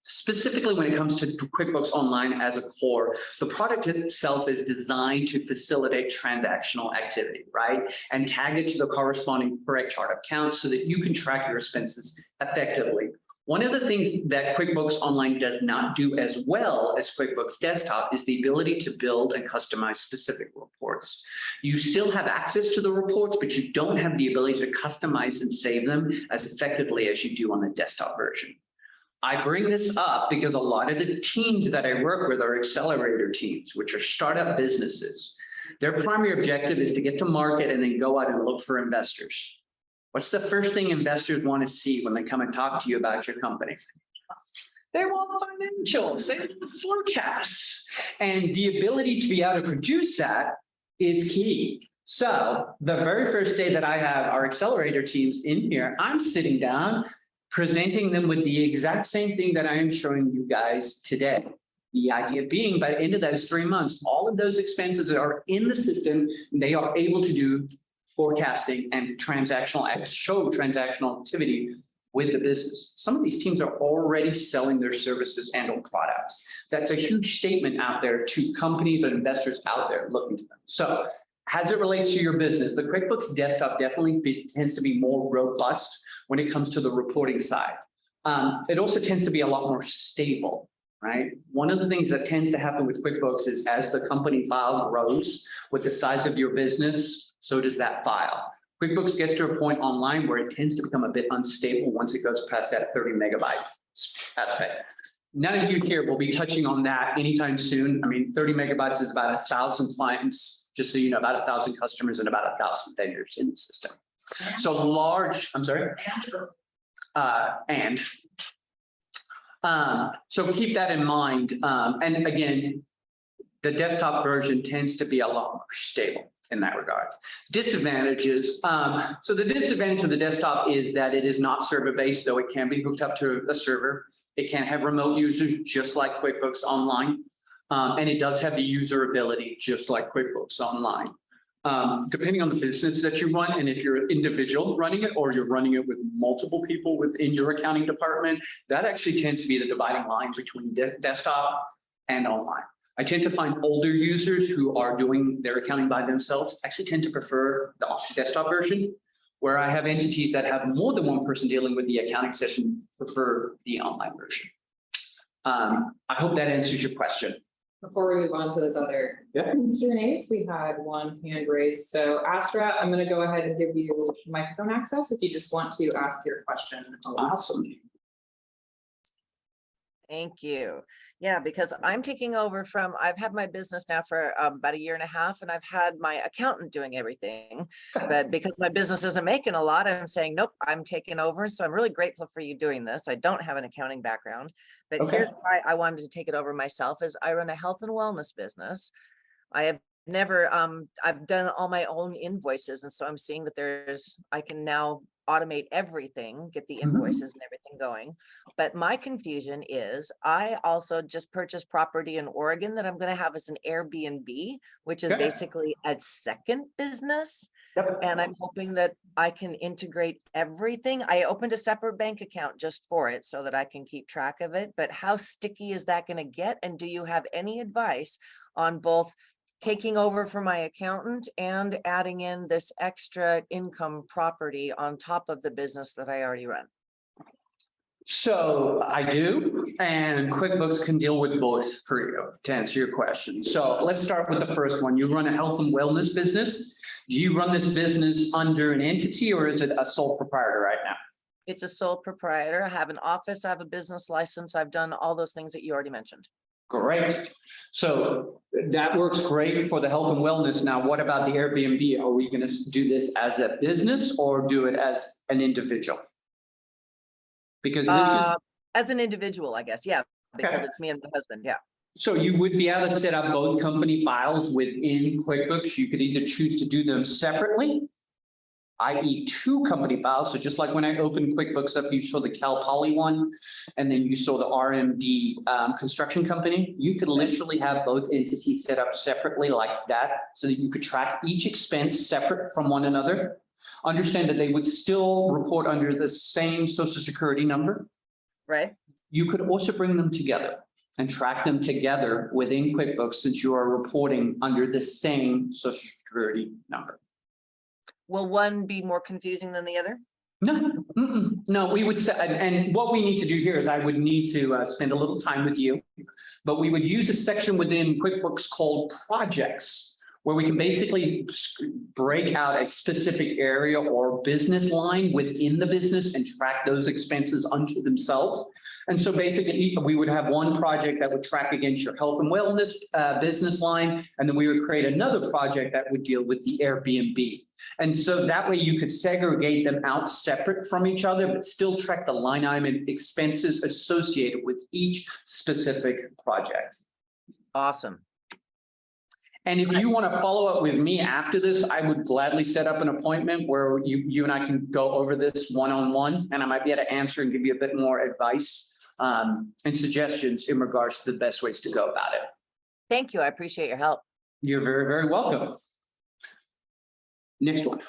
specifically when it comes to QuickBooks Online as a core, the product itself is designed to facilitate transactional activity, right? And tag it to the corresponding correct chart of accounts so that you can track your expenses effectively. One of the things that QuickBooks Online does not do as well as QuickBooks Desktop is the ability to build and customize specific reports. You still have access to the reports, but you don't have the ability to customize and save them as effectively as you do on the desktop version. I bring this up because a lot of the teams that I work with are accelerator teams, which are startup businesses. Their primary objective is to get to market and then go out and look for investors. What's the first thing investors want to see when they come and talk to you about your company? They want financials, they want forecasts. And the ability to be able to produce that is key. So the very first day that I have our accelerator teams in here, I'm sitting down, presenting them with the exact same thing that I am showing you guys today. The idea being by the end of those 3 months, all of those expenses are in the system, and they are able to do forecasting and show transactional activity with the business. Some of these teams are already selling their services and or products. That's a huge statement out there to companies and investors out there looking to them. So as it relates to your business, the QuickBooks Desktop definitely tends to be more robust when it comes to the reporting side. It also tends to be a lot more stable, right? One of the things that tends to happen with QuickBooks is as the company file grows with the size of your business, so does that file. QuickBooks gets to a point online where it tends to become a bit unstable once it goes past that 30 megabyte aspect. None of you here will be touching on that anytime soon. I mean, 30 megabytes is about 1,000 clients just so you know, about 1,000 customers and about 1,000 vendors in the system. So large, I'm sorry, so keep that in mind. And again, the desktop version tends to be a lot more stable in that regard. Disadvantages. So the disadvantage of the desktop is that it is not server-based, though it can be hooked up to a server. It can have remote users just like QuickBooks Online. And it does have the user ability just like QuickBooks Online. Depending on the business that you run, and if you're an individual running it or you're running it with multiple people within your accounting department, that actually tends to be the dividing line between desktop and online. I tend to find older users who are doing their accounting by themselves actually tend to prefer the desktop version, where I have entities that have more than one person dealing with the accounting session prefer the online version. I hope that answers your question. Before we move on to those other Q&As, we had one hand raised. So Astra, I'm going to go ahead and give you microphone access if you just want to ask your question. Awesome. Thank you. Yeah, because I'm taking over from, I've had my business now for about 1.5 years, and I've had my accountant doing everything. But because my business isn't making a lot, I'm saying, nope, I'm taking over. So I'm really grateful for you doing this. I don't have an accounting background, but here's why I wanted to take it over myself is I run a health and wellness business. I have never, I've done all my own invoices. And so I'm seeing that I can now automate everything, get the invoices and everything going. But my confusion is I also just purchased property in Oregon that I'm going to have as an Airbnb, which is basically a second business. And I'm hoping that I can integrate everything. I opened a separate bank account just for it so that I can keep track of it. But how sticky is that going to get? And do you have any advice on both taking over for my accountant and adding in this extra income property on top of the business that I already run? So I do, and QuickBooks can deal with both for you to answer your question. So let's start with the first one. You run a health and wellness business. Do you run this business under an entity or is it a sole proprietor right now? It's a sole proprietor. I have an office. I have a business license. I've done all those things that you already mentioned. Great. So that works great for the health and wellness. Now, what about the Airbnb? Are we going to do this as a business or do it as an individual? Because this is as an individual, I guess. Yeah, because it's me and my husband. Yeah. So you would be able to set up both company files within QuickBooks. You could either choose to do them separately, i.e. 2 company files. So just like when I opened QuickBooks up, you saw the Cal Poly one, and then you saw the RMD construction company. You could literally have both entities set up separately like that so that you could track each expense separate from one another. Understand that they would still report under the same Social Security number. Right. You could also bring them together and track them together within QuickBooks since you are reporting under the same Social Security number. Will one be more confusing than the other? No, no, we would say, and what we need to do here is I would need to spend a little time with you, but we would use a section within QuickBooks called projects, where we can basically break out a specific area or business line within the business and track those expenses unto themselves. And so basically we would have one project that would track against your health and wellness business line. And then we would create another project that would deal with the Airbnb. And so that way you could segregate them out separate from each other, but still track the line item expenses associated with each specific project. Awesome. And if you want to follow up with me after this, I would gladly set up an appointment where you and I can go over this one-on-one, and I might be able to answer and give you a bit more advice and suggestions in regards to the best ways to go about it. Thank you. I appreciate your help. You're very, very welcome. Next one.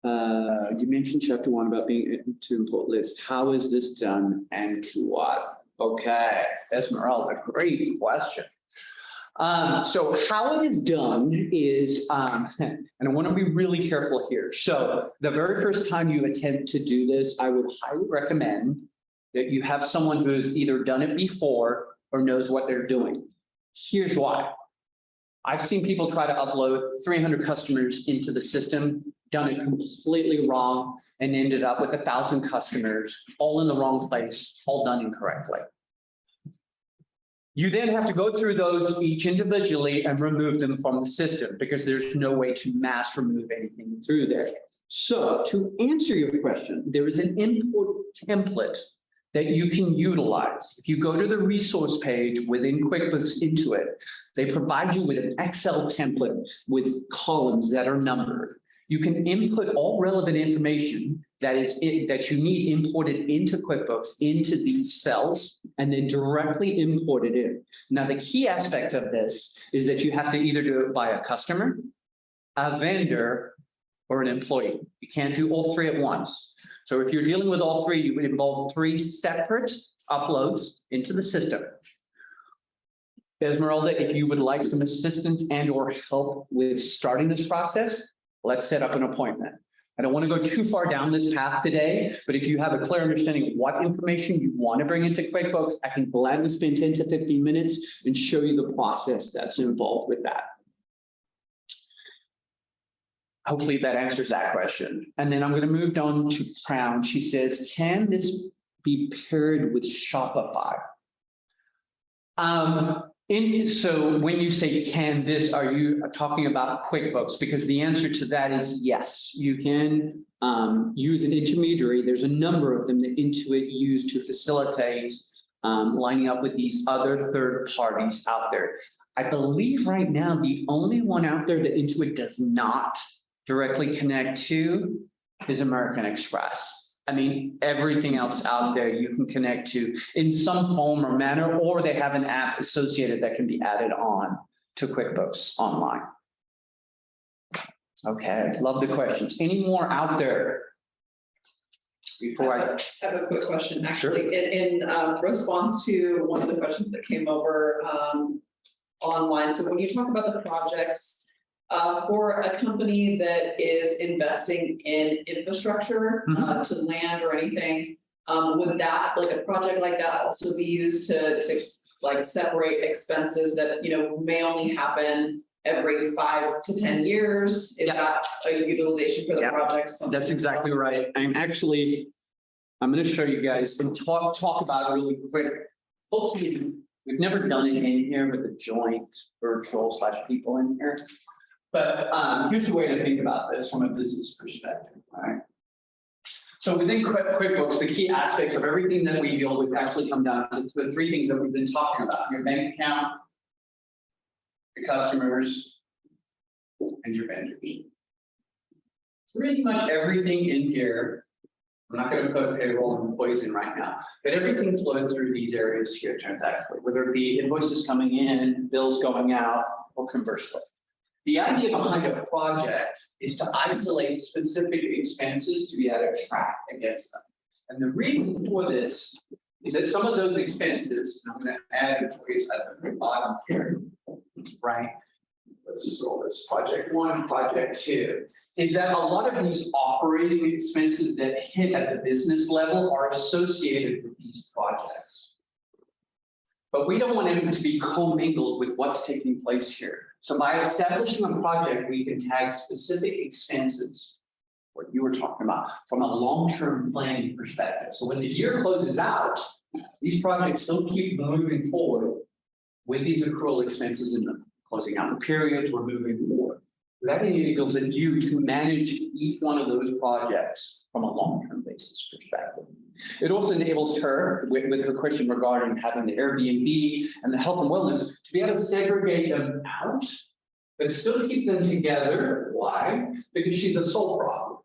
You mentioned chapter 1 about being to import list. How is this done and to what? Okay, Esmeralda, great question. So how it is done is, and I want to be really careful here. So the very first time you attempt to do this, I would highly recommend that you have someone who's either done it before or knows what they're doing. Here's why. I've seen people try to upload 300 customers into the system, done it completely wrong, and ended up with 1,000 customers, all in the wrong place, all done incorrectly. You then have to go through those each individually and remove them from the system because there's no way to mass remove anything through there. So to answer your question, there is an import template that you can utilize. If you go to the resource page within QuickBooks Intuit, they provide you with an Excel template with columns that are numbered. You can input all relevant information that you need imported into QuickBooks into these cells and then directly import it in. Now, the key aspect of this is that you have to either do it by a customer, a vendor, or an employee. You can't do all three at once. So if you're dealing with all three, you would involve 3 separate uploads into the system. Esmeralda, if you would like some assistance and or help with starting this process, let's set up an appointment. I don't want to go too far down this path today, but if you have a clear understanding of what information you want to bring into QuickBooks, I can gladly spend 10 to 15 minutes and show you the process that's involved with that. Hopefully that answers that question. And then I'm going to move on to Crown. She says, can this be paired with Shopify? So when you say can this, are you talking about QuickBooks? Because the answer to that is yes. You can use an intermediary. There's a number of them that Intuit use to facilitate lining up with these other third parties out there. I believe right now the only one out there that Intuit does not directly connect to is American Express. I mean, everything else out there you can connect to in some form or manner, or they have an app associated that can be added on to QuickBooks Online. Okay, love the questions. Any more out there? Before I have a quick question, actually. Sure. In response to one of the questions that came over online. So when you talk about the projects, for a company that is investing in infrastructure to land or anything, would that, like a project like that, also be used to like separate expenses that may only happen every 5 to 10 years? Is that a utilization for the projects? That's exactly right. I'm going to show you guys and talk about it really quick. Hopefully, we've never done it in here with a joint virtual / people in here. But here's the way to think about this from a business perspective, right? So within QuickBooks, the key aspects of everything that we deal with actually come down to the 3 things that we've been talking about: your bank account, your customers, and your vendors. Pretty much everything in here, I'm not going to put payroll and employees in right now, but everything flows through these areas here transactionally, whether it be invoices coming in, bills going out, or conversely. The idea behind a project is to isolate specific expenses to be able to track against them. And the reason for this is that some of those expenses, and I'm going to add employees at the bottom here, right? Let's roll this project 1, project 2, is that a lot of these operating expenses that hit at the business level are associated with these projects. But we don't want them to be commingled with what's taking place here. So by establishing a project, we can tag specific expenses, what you were talking about, from a long-term planning perspective. So when the year closes out, these projects still keep moving forward with these accrual expenses in them. Closing out the periods, we're moving forward. That enables you to manage each one of those projects from a long-term basis perspective. It also enables her, with her question regarding having the Airbnb and the health and wellness, to be able to segregate them out, but still keep them together. Why? Because she's a sole prop.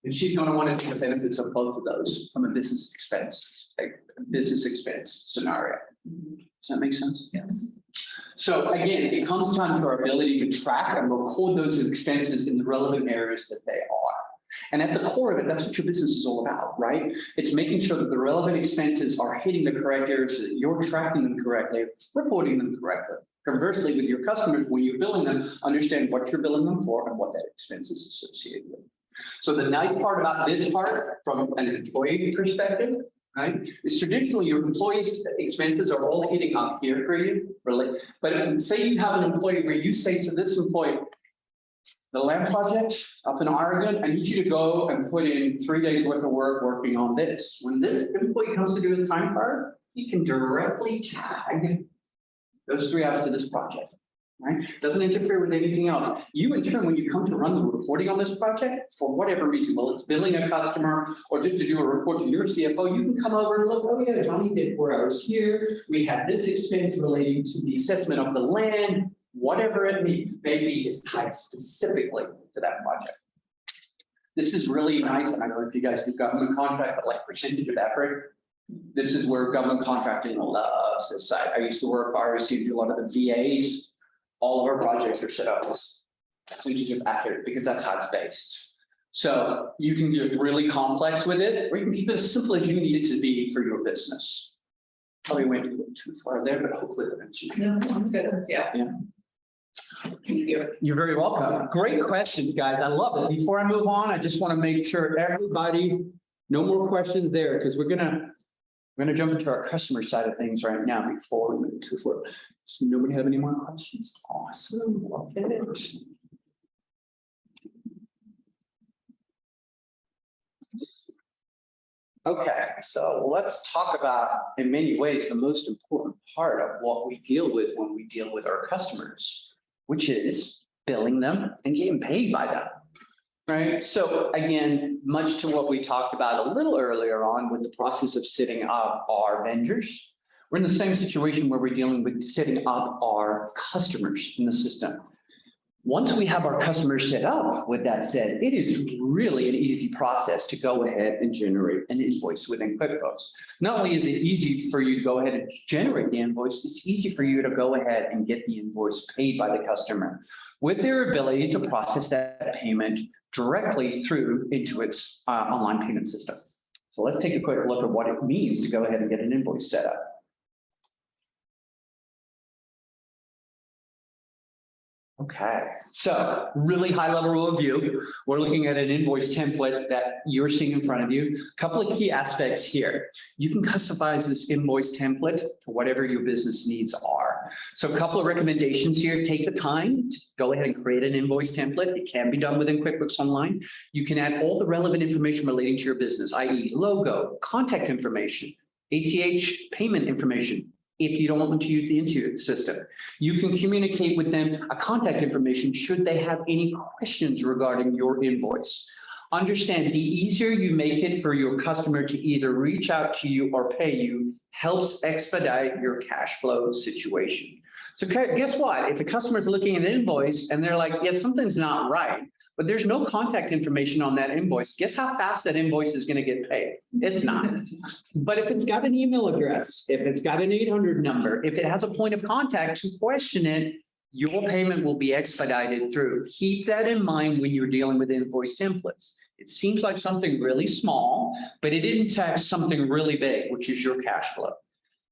And she's going to want to take the benefits of both of those from a business expense scenario. Does that make sense? Yes. So again, it comes down to our ability to track and record those expenses in the relevant areas that they are. And at the core of it, that's what your business is all about, right? It's making sure that the relevant expenses are hitting the correct areas so that you're tracking them correctly, reporting them correctly. Conversely, with your customers, when you're billing them, understand what you're billing them for and what that expense is associated with. So the nice part about this part, from an employee perspective, right, is traditionally your employees' expenses are all hitting up here for you, really. But say you have an employee where you say to this employee, the land project up in Oregon, I need you to go and put in 3 days worth of work working on this. When this employee comes to do his time card, you can directly tag those 3 out to this project, right? Doesn't interfere with anything else. You in turn, when you come to run the reporting on this project, for whatever reason, well, it's billing a customer or just to do a report to your CFO, you can come over and look, oh yeah, Johnny did 4 hours here. We had this expense relating to the assessment of the land, whatever it means, maybe is tied specifically to that project. This is really nice, and I don't know if you guys do government contract, but like percentage of effort. This is where government contracting loves this side. I used to work, I received a lot of the VAs. All of our projects are set up as percentage of effort because that's how it's based. So you can get really complex with it, or you can keep it as simple as you need it to be for your business. Probably went too far there, but hopefully that answers you. No, that's good. Yeah. Thank you. You're very welcome. Great questions, guys. I love it. Before I move on, I just want to make sure everybody, no more questions there, because we're gonna jump into our customer side of things right now before we move too far. So nobody have any more questions? Awesome. Love it. Okay, so let's talk about, in many ways, the most important part of what we deal with when we deal with our customers, which is billing them and getting paid by them, right? So again, much to what we talked about a little earlier on with the process of setting up our vendors, we're in the same situation where we're dealing with setting up our customers in the system. Once we have our customers set up, with that said, it is really an easy process to go ahead and generate an invoice within QuickBooks. Not only is it easy for you to go ahead and generate the invoice, it's easy for you to go ahead and get the invoice paid by the customer with their ability to process that payment directly through into its online payment system. So let's take a quick look at what it means to go ahead and get an invoice set up. Okay, so really high level overview. We're looking at an invoice template that you're seeing in front of you. A couple of key aspects here. You can customize this invoice template to whatever your business needs are. So a couple of recommendations here. Take the time to go ahead and create an invoice template. It can be done within QuickBooks Online. You can add all the relevant information relating to your business, i.e. logo, contact information, ACH payment information, if you don't want them to use the Intuit system. You can communicate with them a contact information should they have any questions regarding your invoice. Understand, the easier you make it for your customer to either reach out to you or pay you helps expedite your cash flow situation. So guess what? If a customer is looking at an invoice and they're like, yeah, something's not right, but there's no contact information on that invoice, guess how fast that invoice is going to get paid? It's not. But if it's got an email address, if it's got an 800 number, if it has a point of contact to question it, your payment will be expedited through. Keep that in mind when you're dealing with invoice templates. It seems like something really small, but it impacts something really big, which is your cash flow.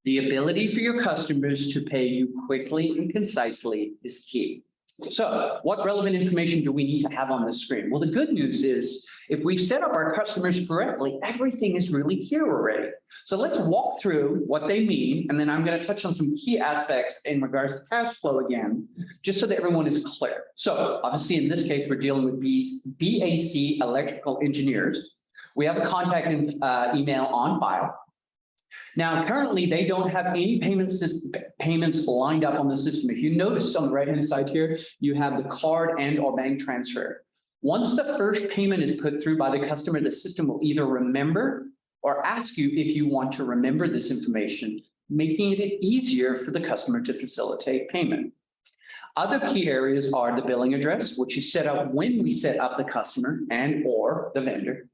The ability for your customers to pay you quickly and concisely is key. So what relevant information do we need to have on the screen? Well, the good news is if we've set up our customers correctly, everything is really here already. So let's walk through what they mean, and then I'm going to touch on some key aspects in regards to cash flow again, just so that everyone is clear. So obviously in this case, we're dealing with BAC electrical engineers. We have a contact email on file. Now, currently, they don't have any payments lined up on the system. If you notice on the right-hand side here, you have the card and or bank transfer. Once the first payment is put through by the customer, the system will either remember or ask you if you want to remember this information, making it easier for the customer to facilitate payment. Other key areas are the billing address, which is set up when we set up the customer and or the vendor,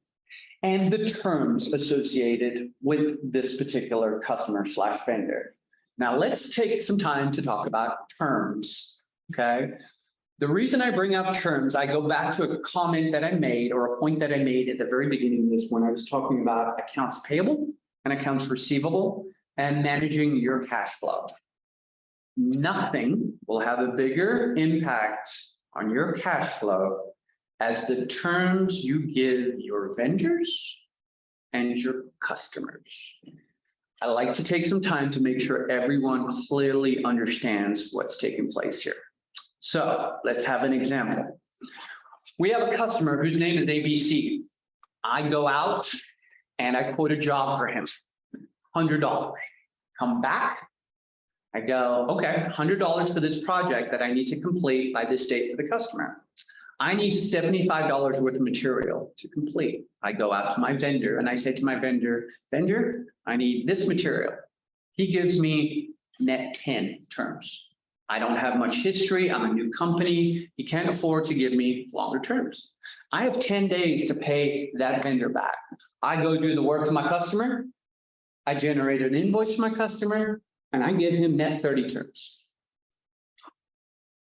and the terms associated with this particular customer / vendor. Now let's take some time to talk about terms, okay? The reason I bring up terms, I go back to a comment that I made or a point that I made at the very beginning of this when I was talking about accounts payable and accounts receivable and managing your cash flow. Nothing will have a bigger impact on your cash flow as the terms you give your vendors and your customers. I like to take some time to make sure everyone clearly understands what's taking place here. So let's have an example. We have a customer whose name is ABC. I go out and I quote a job for him, $100. come back. I go, okay, $100 for this project that I need to complete by this date for the customer. I need $75 worth of material to complete. I go out to my vendor and I say to my vendor, I need this material. He gives me net 10 terms. I don't have much history. I'm a new company. He can't afford to give me longer terms. I have 10 days to pay that vendor back. I go do the work for my customer. I generate an invoice for my customer and I give him net 30 terms.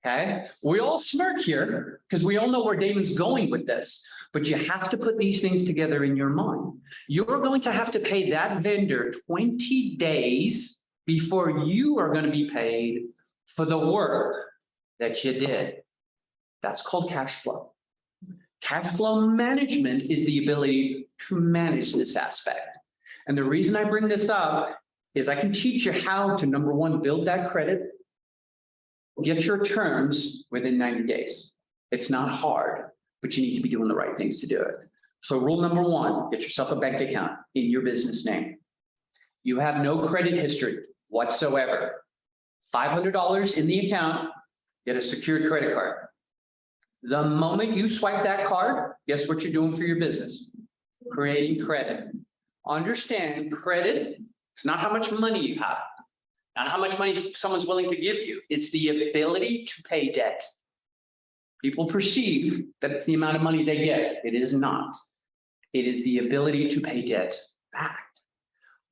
Okay, we all smirk here because we all know where Damon's going with this, but you have to put these things together in your mind. You're going to have to pay that vendor 20 days before you are going to be paid for the work that you did. That's called cash flow. Cash flow management is the ability to manage this aspect. And the reason I bring this up is I can teach you how to, number one, build that credit, get your terms within 90 days. It's not hard, but you need to be doing the right things to do it. So rule number one, get yourself a bank account in your business name. You have no credit history whatsoever. $500 in the account, get a secured credit card. The moment you swipe that card, guess what you're doing for your business? Creating credit. Understand, credit is not how much money you have. Not how much money someone's willing to give you. It's the ability to pay debt. People perceive that it's the amount of money they get. It is not. It is the ability to pay debt back.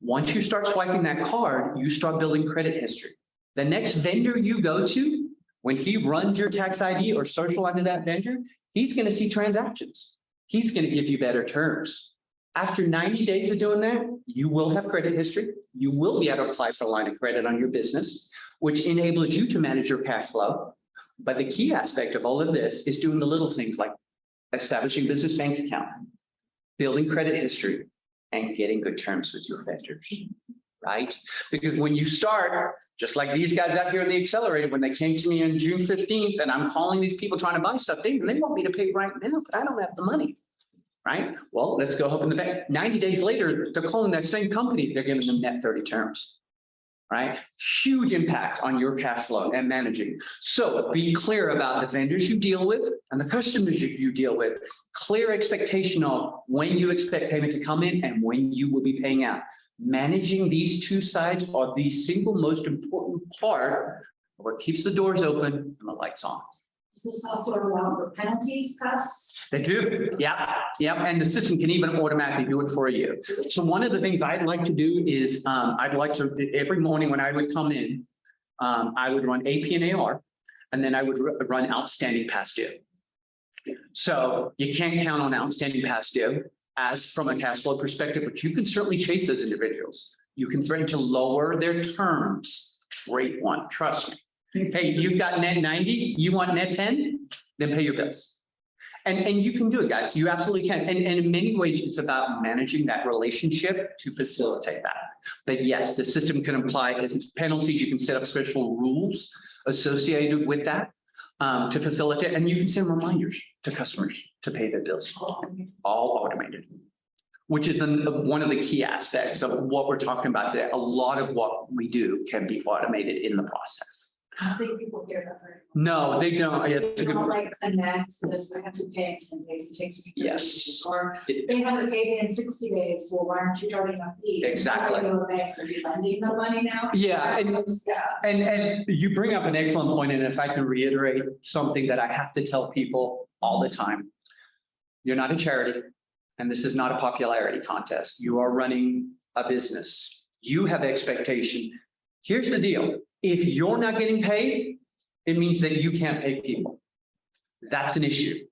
Once you start swiping that card, you start building credit history. The next vendor you go to, when he runs your tax ID or social under that vendor, he's going to see transactions. He's going to give you better terms. After 90 days of doing that, you will have credit history. You will be able to apply for a line of credit on your business, which enables you to manage your cash flow. But the key aspect of all of this is doing the little things like establishing a business bank account, building credit history, and getting good terms with your vendors, right? Because when you start, just like these guys out here in the accelerator, when they came to me on June 15th, and I'm calling these people trying to buy stuff, they want me to pay right now, but I don't have the money. Right? Well, let's go open the bank. 90 days later, they're calling that same company. They're giving them net 30 terms. Right? Huge impact on your cash flow and managing. So be clear about the vendors you deal with and the customers you deal with. Clear expectation of when you expect payment to come in and when you will be paying out. Managing these two sides are the single most important part of what keeps the doors open and the lights on. Does the software allow for penalties, costs? They do, yeah, and the system can even automatically do it for you. So one of the things I'd like to do is I'd like to, every morning when I would come in, I would run AP and AR, and then I would run outstanding past due. So you can't count on outstanding past due as from a cash flow perspective, but you can certainly chase those individuals. You can threaten to lower their terms. Great one, trust me. Hey, you've got net 90, you want net 10, then pay your bills. And you can do it, guys. You absolutely can. And in many ways, it's about managing that relationship to facilitate that. But yes, the system can apply as penalties. You can set up special rules associated with that to facilitate. And you can send reminders to customers to pay their bills. All automated, which is one of the key aspects of what we're talking about today. A lot of what we do can be automated in the process. I don't think people hear that very well. No, they don't. Yeah, They don't like connect this, I have to pay it in 10 days, it takes me 30 Yes. days, or they haven't paid in 60 days, well, why aren't you charging my fees? Exactly. Instead of going to the bank, are you lending the money now? Yeah, Yeah. and you bring up an excellent point, and if I can reiterate something that I have to tell people all the time, you're not a charity, and this is not a popularity contest. You are running a business. You have expectation. Here's the deal. If you're not getting paid, it means that you can't pay people. That's an issue.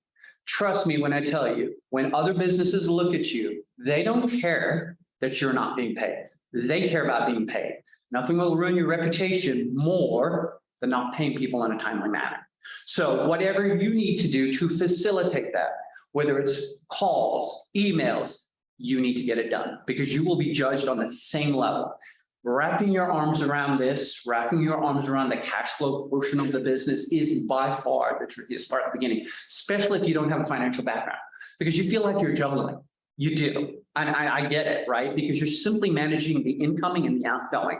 Trust me when I tell you, when other businesses look at you, they don't care that you're not being paid. They care about being paid. Nothing will ruin your reputation more than not paying people in a timely manner. So whatever you need to do to facilitate that, whether it's calls, emails, you need to get it done because you will be judged on the same level. Wrapping your arms around this, wrapping your arms around the cash flow portion of the business is by far the trickiest part at the beginning, especially if you don't have a financial background, because you feel like you're juggling. You do. And I get it, right? Because you're simply managing the incoming and the outgoing.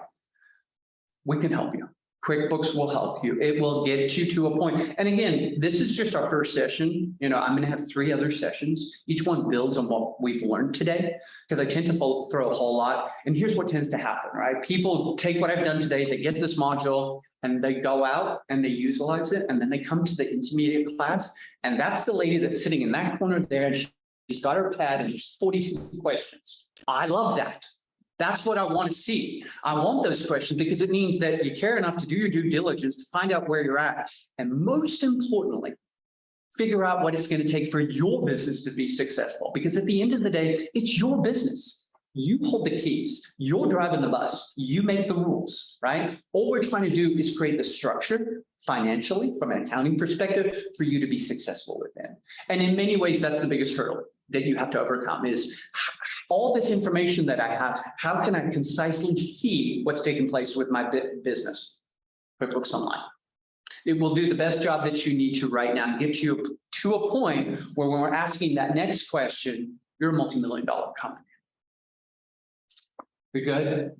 we can help you. QuickBooks will help you. It will get you to a point. And again, this is just our first session. You know, I'm going to have 3 other sessions. Each one builds on what we've learned today, because I tend to throw a whole lot. And here's what tends to happen, right? People take what I've done today, they get this module, and they go out and they utilize it. And then they come to the intermediate class. And that's the lady that's sitting in that corner there. She's got her pad and there's 42 questions. I love that. That's what I want to see. I want those questions because it means that you care enough to do your due diligence to find out where you're at. And most importantly, figure out what it's going to take for your business to be successful. Because at the end of the day, it's your business. You hold the keys. You're driving the bus. You make the rules, right? All we're trying to do is create the structure financially from an accounting perspective for you to be successful within. And in many ways, that's the biggest hurdle that you have to overcome is all this information that I have, how can I concisely see what's taking place with my business? QuickBooks Online. It will do the best job that you need to right now and get you to a point where when we're asking that next question, you're a multi-million-dollar company. We good?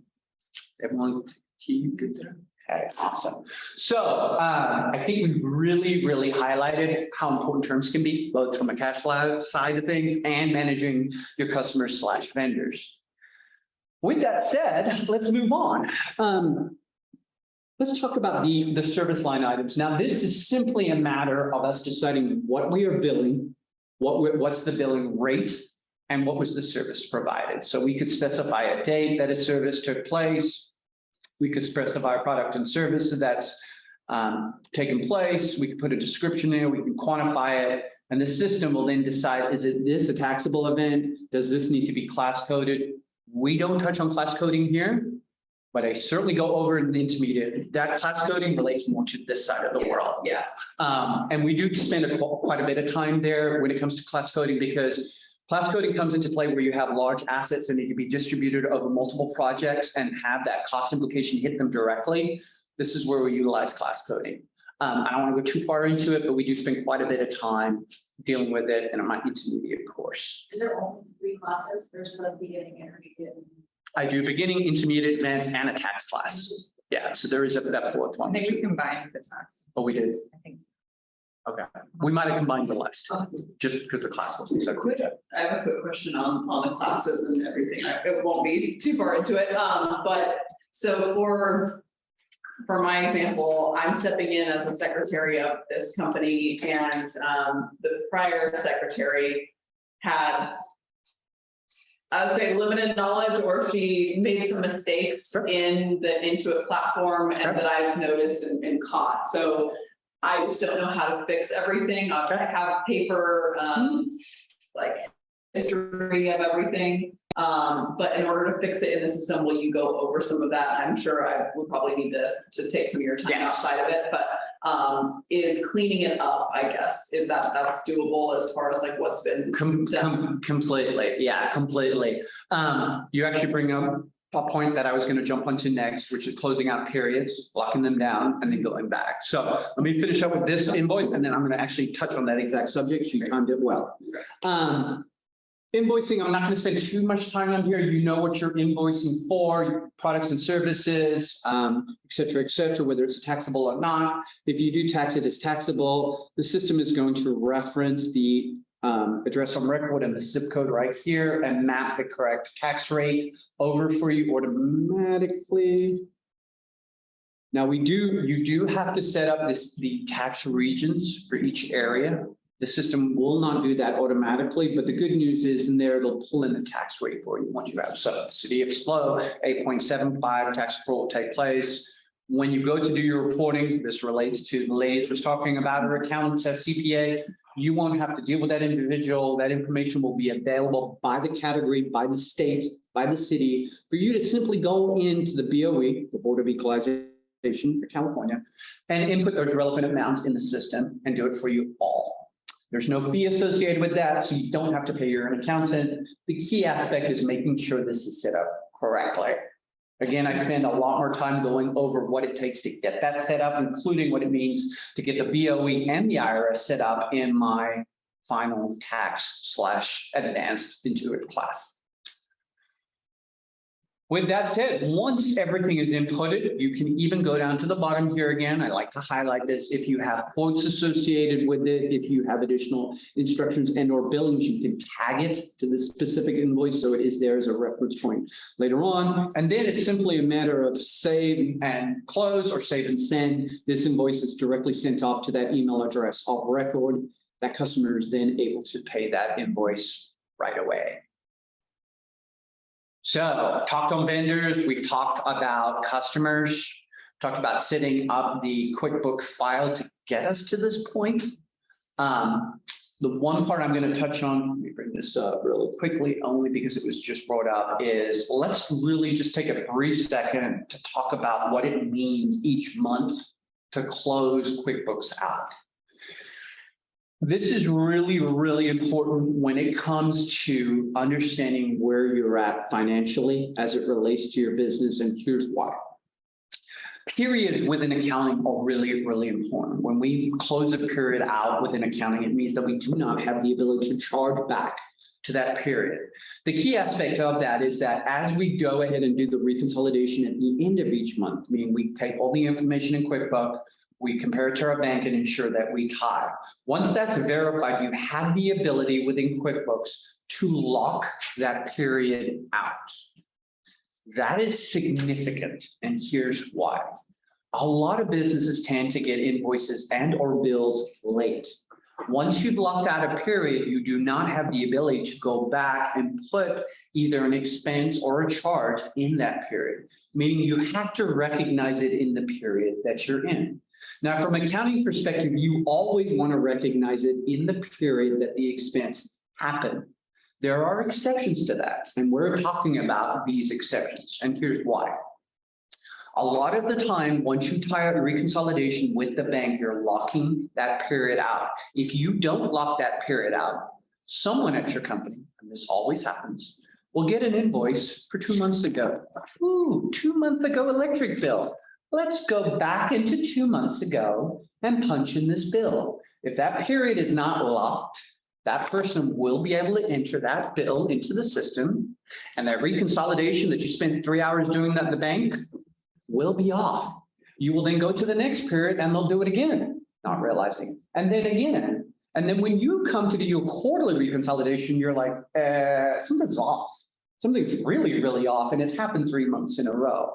Everyone, you good there? Okay, awesome. So I think we've really highlighted how important terms can be, both from a cash flow side of things and managing your customers / vendors. With that said, let's move on. Let's talk about the service line items. Now, this is simply a matter of us deciding what we are billing, what's the billing rate, and what was the service provided. So we could specify a date that a service took place. We could specify a product and service that's taken place. We could put a description there. We can quantify it. And the system will then decide, is it this a taxable event? Does this need to be class coded? We don't touch on class coding here, but I certainly go over in the intermediate. That class coding relates more to this side of the world. Yeah. And we do spend quite a bit of time there when it comes to class coding, because class coding comes into play where you have large assets and they can be distributed over multiple projects and have that cost implication hit them directly. This is where we utilize class coding. I don't want to go too far into it, but we do spend quite a bit of time dealing with it in my intermediate course. Is there only 3 classes? There's the beginning, intermediate. I do beginning, intermediate, advanced, and a tax class. Yeah, so there is that 4th one. I think we combined the tax. Oh, we did? I think. Okay. We might have combined the list just because the class wasn't so quick. I have a quick question on the classes and everything. It won't be too far into it. But so for my example, I'm stepping in as a secretary of this company, and the prior secretary had, I would say, limited knowledge, or she made some mistakes in the Intuit platform and that I've noticed and caught. So I just don't know how to fix everything. I have paper, like history of everything. But in order to fix it in the system, will you go over some of that? I'm sure I would probably need to take some of your time outside of it, but is cleaning it up, I guess, that's doable as far as like what's been done? Completely. Yeah, completely. You actually bring up a point that I was going to jump onto next, which is closing out periods, locking them down, and then going back. So let me finish up with this invoice, and then I'm going to actually touch on that exact subject. You timed it well. Invoicing, I'm not going to spend too much time on here. You know what you're invoicing for, your products and services, et cetera, whether it's taxable or not. If you do tax it as taxable, the system is going to reference the address on record and the zip code right here and map the correct tax rate over for you automatically. Now you do have to set up the tax regions for each area. The system will not do that automatically, but the good news is in there, it'll pull in the tax rate for you once you have. So City of SPLO, 8.75 tax accrual will take place. When you go to do your reporting, this relates to the lady was talking about her accountants at CPA. You won't have to deal with that individual. That information will be available by the category, by the state, by the city, for you to simply go into the BOE, the Board of Equalization for California, and input those relevant amounts in the system and do it for you all. There's no fee associated with that, so you don't have to pay your accountant. The key aspect is making sure this is set up correctly. Again, I spend a lot more time going over what it takes to get that set up, including what it means to get the BOE and the IRS set up in my final tax / advanced Intuit class. With that said, once everything is inputted, you can even go down to the bottom here again. I like to highlight this. If you have quotes associated with it, if you have additional instructions and or billings, you can tag it to the specific invoice so it is there as a reference point later on. And then it's simply a matter of save and close or save and send. This invoice is directly sent off to that email address of record. That customer is then able to pay that invoice right away. So talked on vendors, we've talked about customers, talked about setting up the QuickBooks file to get us to this point. The one part I'm going to touch on, let me bring this up really quickly, only because it was just brought up, is let's really just take a brief second to talk about what it means each month to close QuickBooks out. This is really, really important when it comes to understanding where you're at financially as it relates to your business, and here's why. Periods within accounting are really, really important. When we close a period out within accounting, it means that we do not have the ability to charge back to that period. The key aspect of that is that as we go ahead and do the reconciliation at the end of each month, meaning we take all the information in QuickBooks, we compare it to our bank and ensure that we tie. Once that's verified, you have the ability within QuickBooks to lock that period out. That is significant, and here's why. A lot of businesses tend to get invoices and or bills late. Once you've locked out a period, you do not have the ability to go back and put either an expense or a charge in that period, meaning you have to recognize it in the period that you're in. Now, from an accounting perspective, you always want to recognize it in the period that the expense happened. There are exceptions to that, and we're talking about these exceptions, and here's why. A lot of the time, once you tie out a reconciliation with the bank, you're locking that period out. If you don't lock that period out, someone at your company, and this always happens, will get an invoice for 2 months ago. Ooh, 2 months ago electric bill. Let's go back into 2 months ago and punch in this bill. If that period is not locked, that person will be able to enter that bill into the system, and that reconciliation that you spent 3 hours doing that at the bank will be off. You will then go to the next period and they'll do it again, not realizing, and then again. And then when you come to do your quarterly reconciliation, you're like, something's off. Something's really, really off, and it's happened 3 months in a row.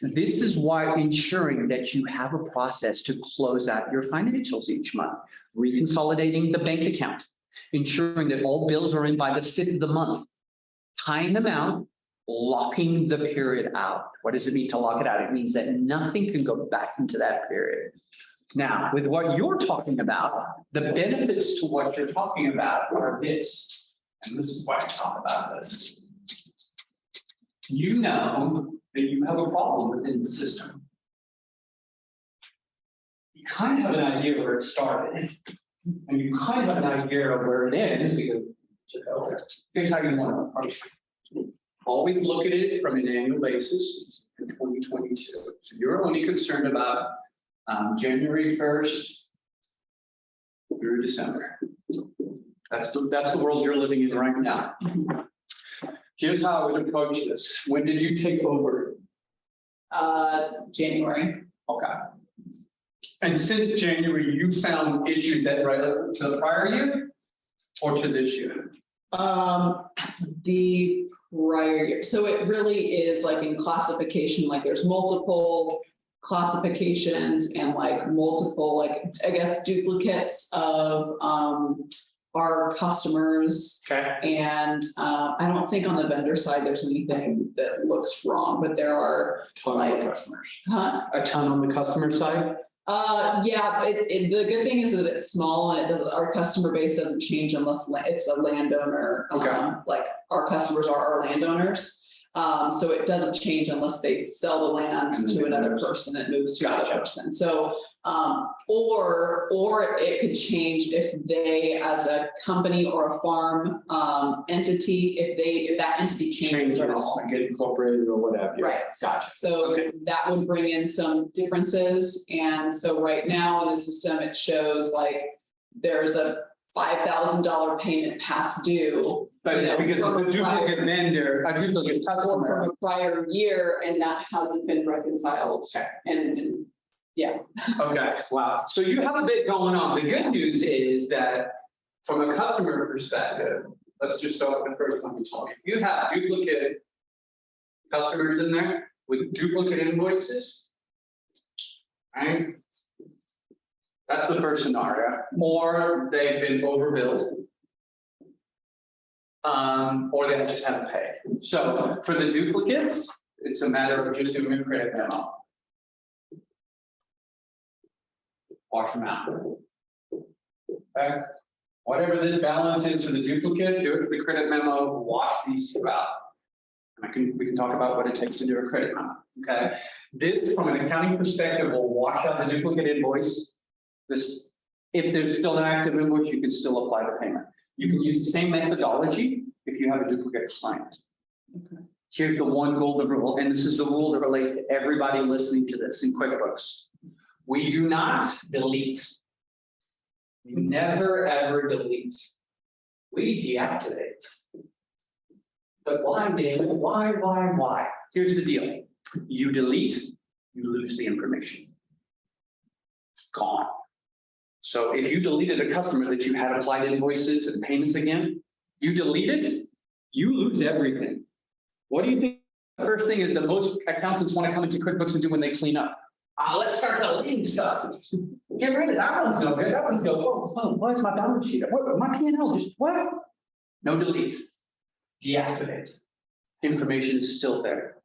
This is why ensuring that you have a process to close out your financials each month, reconsolidating the bank account, ensuring that all bills are in by the 5th of the month, tying them out, locking the period out. What does it mean to lock it out? It means that nothing can go back into that period. Now, with what you're talking about, the benefits to what you're talking about are this, and this is why I talk about this. You know that you have a problem within the system. You kind of have an idea where it started, and you kind of have an idea of where it ends, because here's how you want to approach it. Always look at it from an annual basis in 2022. So you're only concerned about January 1st through December. That's the world you're living in right now. Here's how I would approach this. When did you take over? January. Okay. And since January, you found issues that relate to the prior year or to this year? The prior year. So it really is like in classification, like there's multiple classifications and like multiple, like I guess, duplicates of our customers. Okay. And I don't think on the vendor side there's anything that looks wrong, but there are A ton like, on the customers. huh? A ton on the customer side? Yeah, the good thing is that it's small and it doesn't, our customer base doesn't change unless it's a landowner. Okay. Like our customers are our landowners. So it doesn't change unless they sell the land to another person, it moves to another person. So, or it could change if they, as a company or a farm entity, if that entity changes at all. Like get incorporated or whatever. Right. Gotcha. So Okay. that would bring in some differences. And so right now in the system, it shows like there's a $5,000 payment past due. But it's because it's a duplicate vendor, a duplicate Or customer. from a prior year, and that hasn't been reconciled. And yeah. Okay, wow. So you have a bit going on. The good news is that from a customer perspective, let's just start with the first one you told me. If you have duplicate customers in there with duplicate invoices, right? That's the first scenario. Or they've been overbilled. Or they just haven't paid. So for the duplicates, it's a matter of just doing a credit memo. Wash them out. Okay. Whatever this balance is for the duplicate, do it for the credit memo, wash these two out. We can talk about what it takes to do a credit memo. Okay. This, from an accounting perspective, will wash out the duplicate invoice. This, if there's still an active invoice, you can still apply the payment. You can use the same methodology if you have a duplicate client. Okay. Here's the one golden rule, and this is the rule that relates to everybody listening to this in QuickBooks. We do not delete. We never ever delete. We deactivate. But why, David? Why? Here's the deal. You delete, you lose the information. It's gone. So if you deleted a customer that you had applied invoices and payments again, you delete it, you lose everything. What do you think the first thing is that most accountants want to come into QuickBooks and do when they clean up? Let's start deleting stuff. Get rid of that one's no good. That one's go, whoa, why is my balance sheet? What, my P&L just, what? No delete. Deactivate. Information is still there.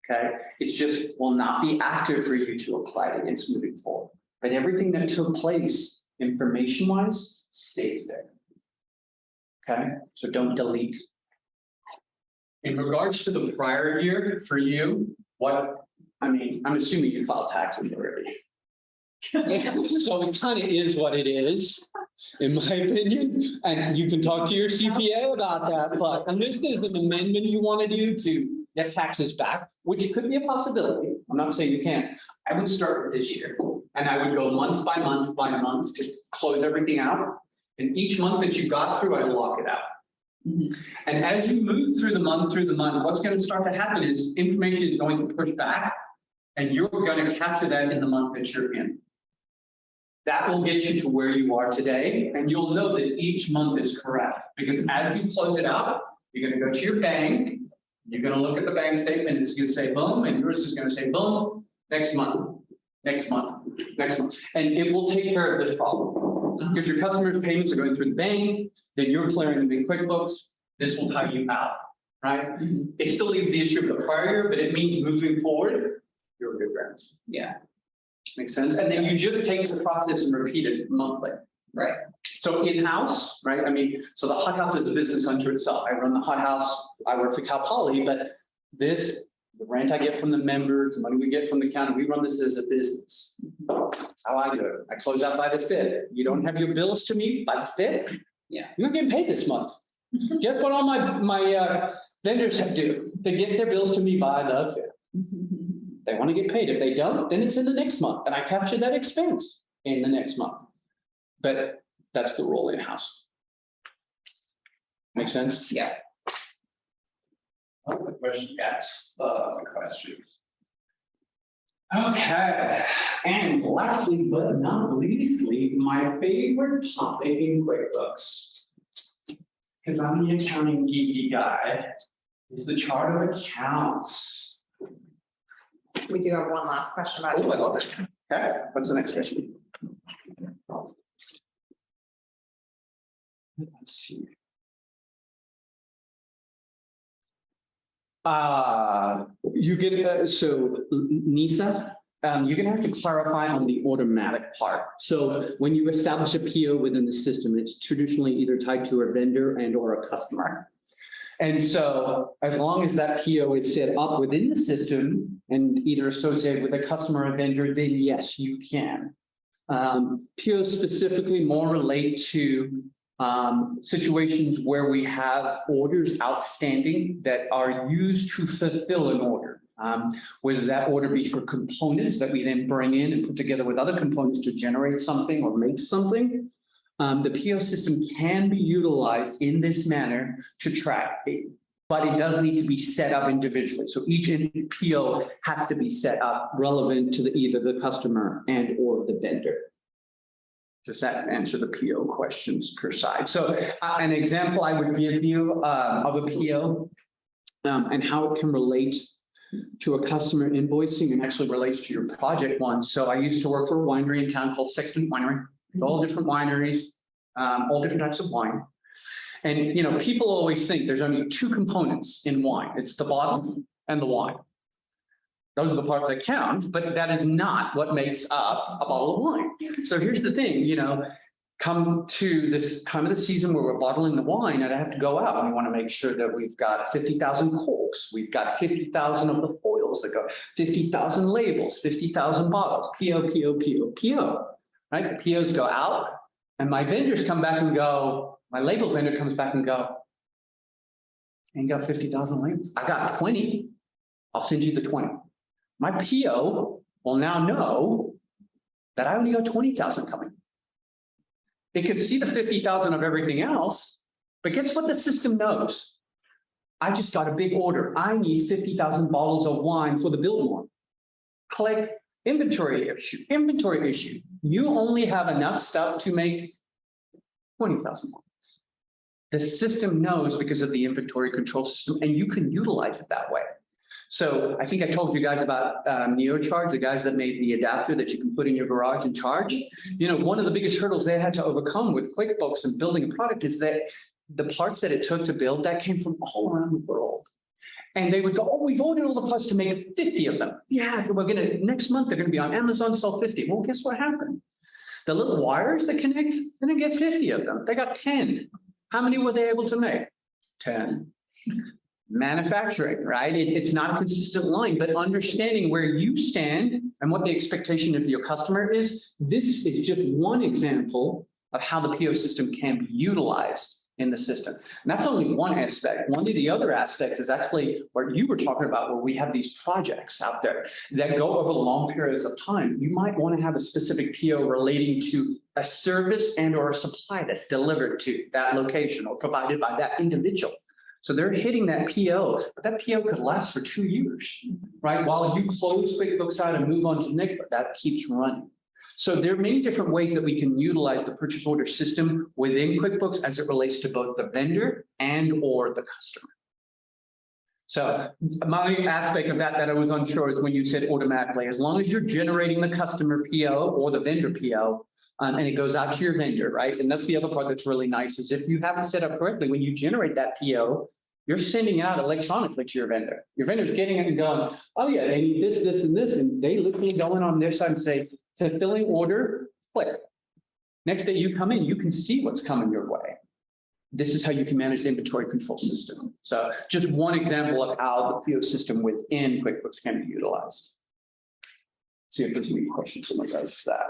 Okay? It's just will not be active for you to apply it against moving forward. But everything that took place information-wise stays there. Okay? So don't delete. In regards to the prior year for you, I'm assuming you filed taxes already. So it kind of is what it is, in my opinion. And you can talk to your CPA about that. But unless there's an amendment you want to do to get taxes back, which could be a possibility, I'm not saying you can't. I would start with this year. And I would go month by month to close everything out. And each month that you got through, I'd lock it out. Mm-hmm. And as you move through the month, what's going to start to happen is information is going to push back, and you're going to capture that in the month that you're in. That will get you to where you are today, and you'll know that each month is correct. Because as you close it out, you're going to go to your bank, you're going to look at the bank statement, and it's going to say boom, and yours is going to say boom, next month, next month, next month. And it will take care of this problem. Because your customers' payments are going through the bank, then you're clearing them in QuickBooks, this will tie you out, right? Mm-hmm. It still leaves the issue of the prior year, but it means moving forward, you're good grounds. Yeah. Makes sense? And then you just take the process and repeat it monthly. Right. So in-house, right? So the hot house is a business unto itself. I run the hot house, I work for Cal Poly, but the rent I get from the members, the money we get from the county, we run this as a business. That's how I do it. I close out by the 5th. You don't have your bills to me by the 5th? Yeah. You're getting paid this month. Guess what all my vendors have to do? They get their bills to me by the 5th. They want to get paid. If they don't, then it's in the next month. And I capture that expense in the next month. But that's the rule in-house. Make sense? Yeah. Oh, good question. Yes. Questions. Okay. And lastly, but not leastly, my favorite topic in QuickBooks, because I'm the accounting geeky guy, is the chart of accounts. We do have one last question about it. Oh, I love it. Okay. What's the next question? Let's see. You get so NISA, you're gonna have to clarify on the automatic part. So when you establish a PO within the system, it's traditionally either tied to a vendor and or a customer. And so as long as that PO is set up within the system and either associated with a customer or vendor, then yes, you can. POs specifically more relate to situations where we have orders outstanding that are used to fulfill an order, whether that order be for components that we then bring in and put together with other components to generate something or make something, The PO system can be utilized in this manner to track it, but it does need to be set up individually. So each PO has to be set up relevant to either the customer and or the vendor. Does that answer the PO questions per side? So an example I would give you of a PO and how it can relate to a customer invoicing and actually relates to your project one. So I used to work for a winery in town called Sexton Winery, all different wineries, all different types of wine. And, you know, people always think there's only two components in wine. It's the bottle and the wine. Those are the parts that count, but that is not what makes up a bottle of wine. So here's the thing, you know, come to this time of the season where we're bottling the wine and I have to go out and we want to make sure that we've got 50,000 corks. We've got 50,000 of the foils that go, 50,000 labels, 50,000 bottles, PO, right? The POs go out and my vendors come back and go, my label vendor comes back and go, I ain't got 50,000 labels. I got 20. I'll send you the 20. My PO will now know that I only got 20,000 coming. It can see the 50,000 of everything else, but guess what the system knows? I just got a big order. I need 50,000 bottles of wine for the Biltmore. Click inventory issue. You only have enough stuff to make 20,000 bottles. The system knows because of the inventory control system, and you can utilize it that way. So I think I told you guys about NeoCharge, the guys that made the adapter that you can put in your garage and charge. You know, one of the biggest hurdles they had to overcome with QuickBooks and building a product is that the parts that it took to build that came from all around the world. And they would go, oh, we've ordered all the parts to make 50 of them. Yeah, we're going to, next month, they're going to be on Amazon, sell 50. Well, guess what happened? The little wires that connect, they didn't get 50 of them. They got 10. How many were they able to make? 10. Manufacturing, right? It's not a consistent line, but understanding where you stand and what the expectation of your customer is. This is just one example of how the PO system can be utilized in the system. And that's only one aspect. One of the other aspects is actually what you were talking about, where we have these projects out there that go over long periods of time. You might want to have a specific PO relating to a service and or a supply that's delivered to that location or provided by that individual. So they're hitting that PO, but that PO could last for 2 years, right? While you close QuickBooks out and move on to the next, but that keeps running. So there are many different ways that we can utilize the purchase order system within QuickBooks as it relates to both the vendor and or the customer. So my aspect of that I was unsure is when you said automatically, as long as you're generating the customer PO or the vendor PO, and it goes out to your vendor, right? And that's the other part that's really nice is if you have it set up correctly, when you generate that PO, you're sending out electronically to your vendor. Your vendor's getting it and going, oh yeah, they need this, this, and this. And they literally go in on their side and say, fulfilling order, click. Next day you come in, you can see what's coming your way. This is how you can manage the inventory control system. So just one example of how the PO system within QuickBooks can be utilized. See if there's any questions in regards to that.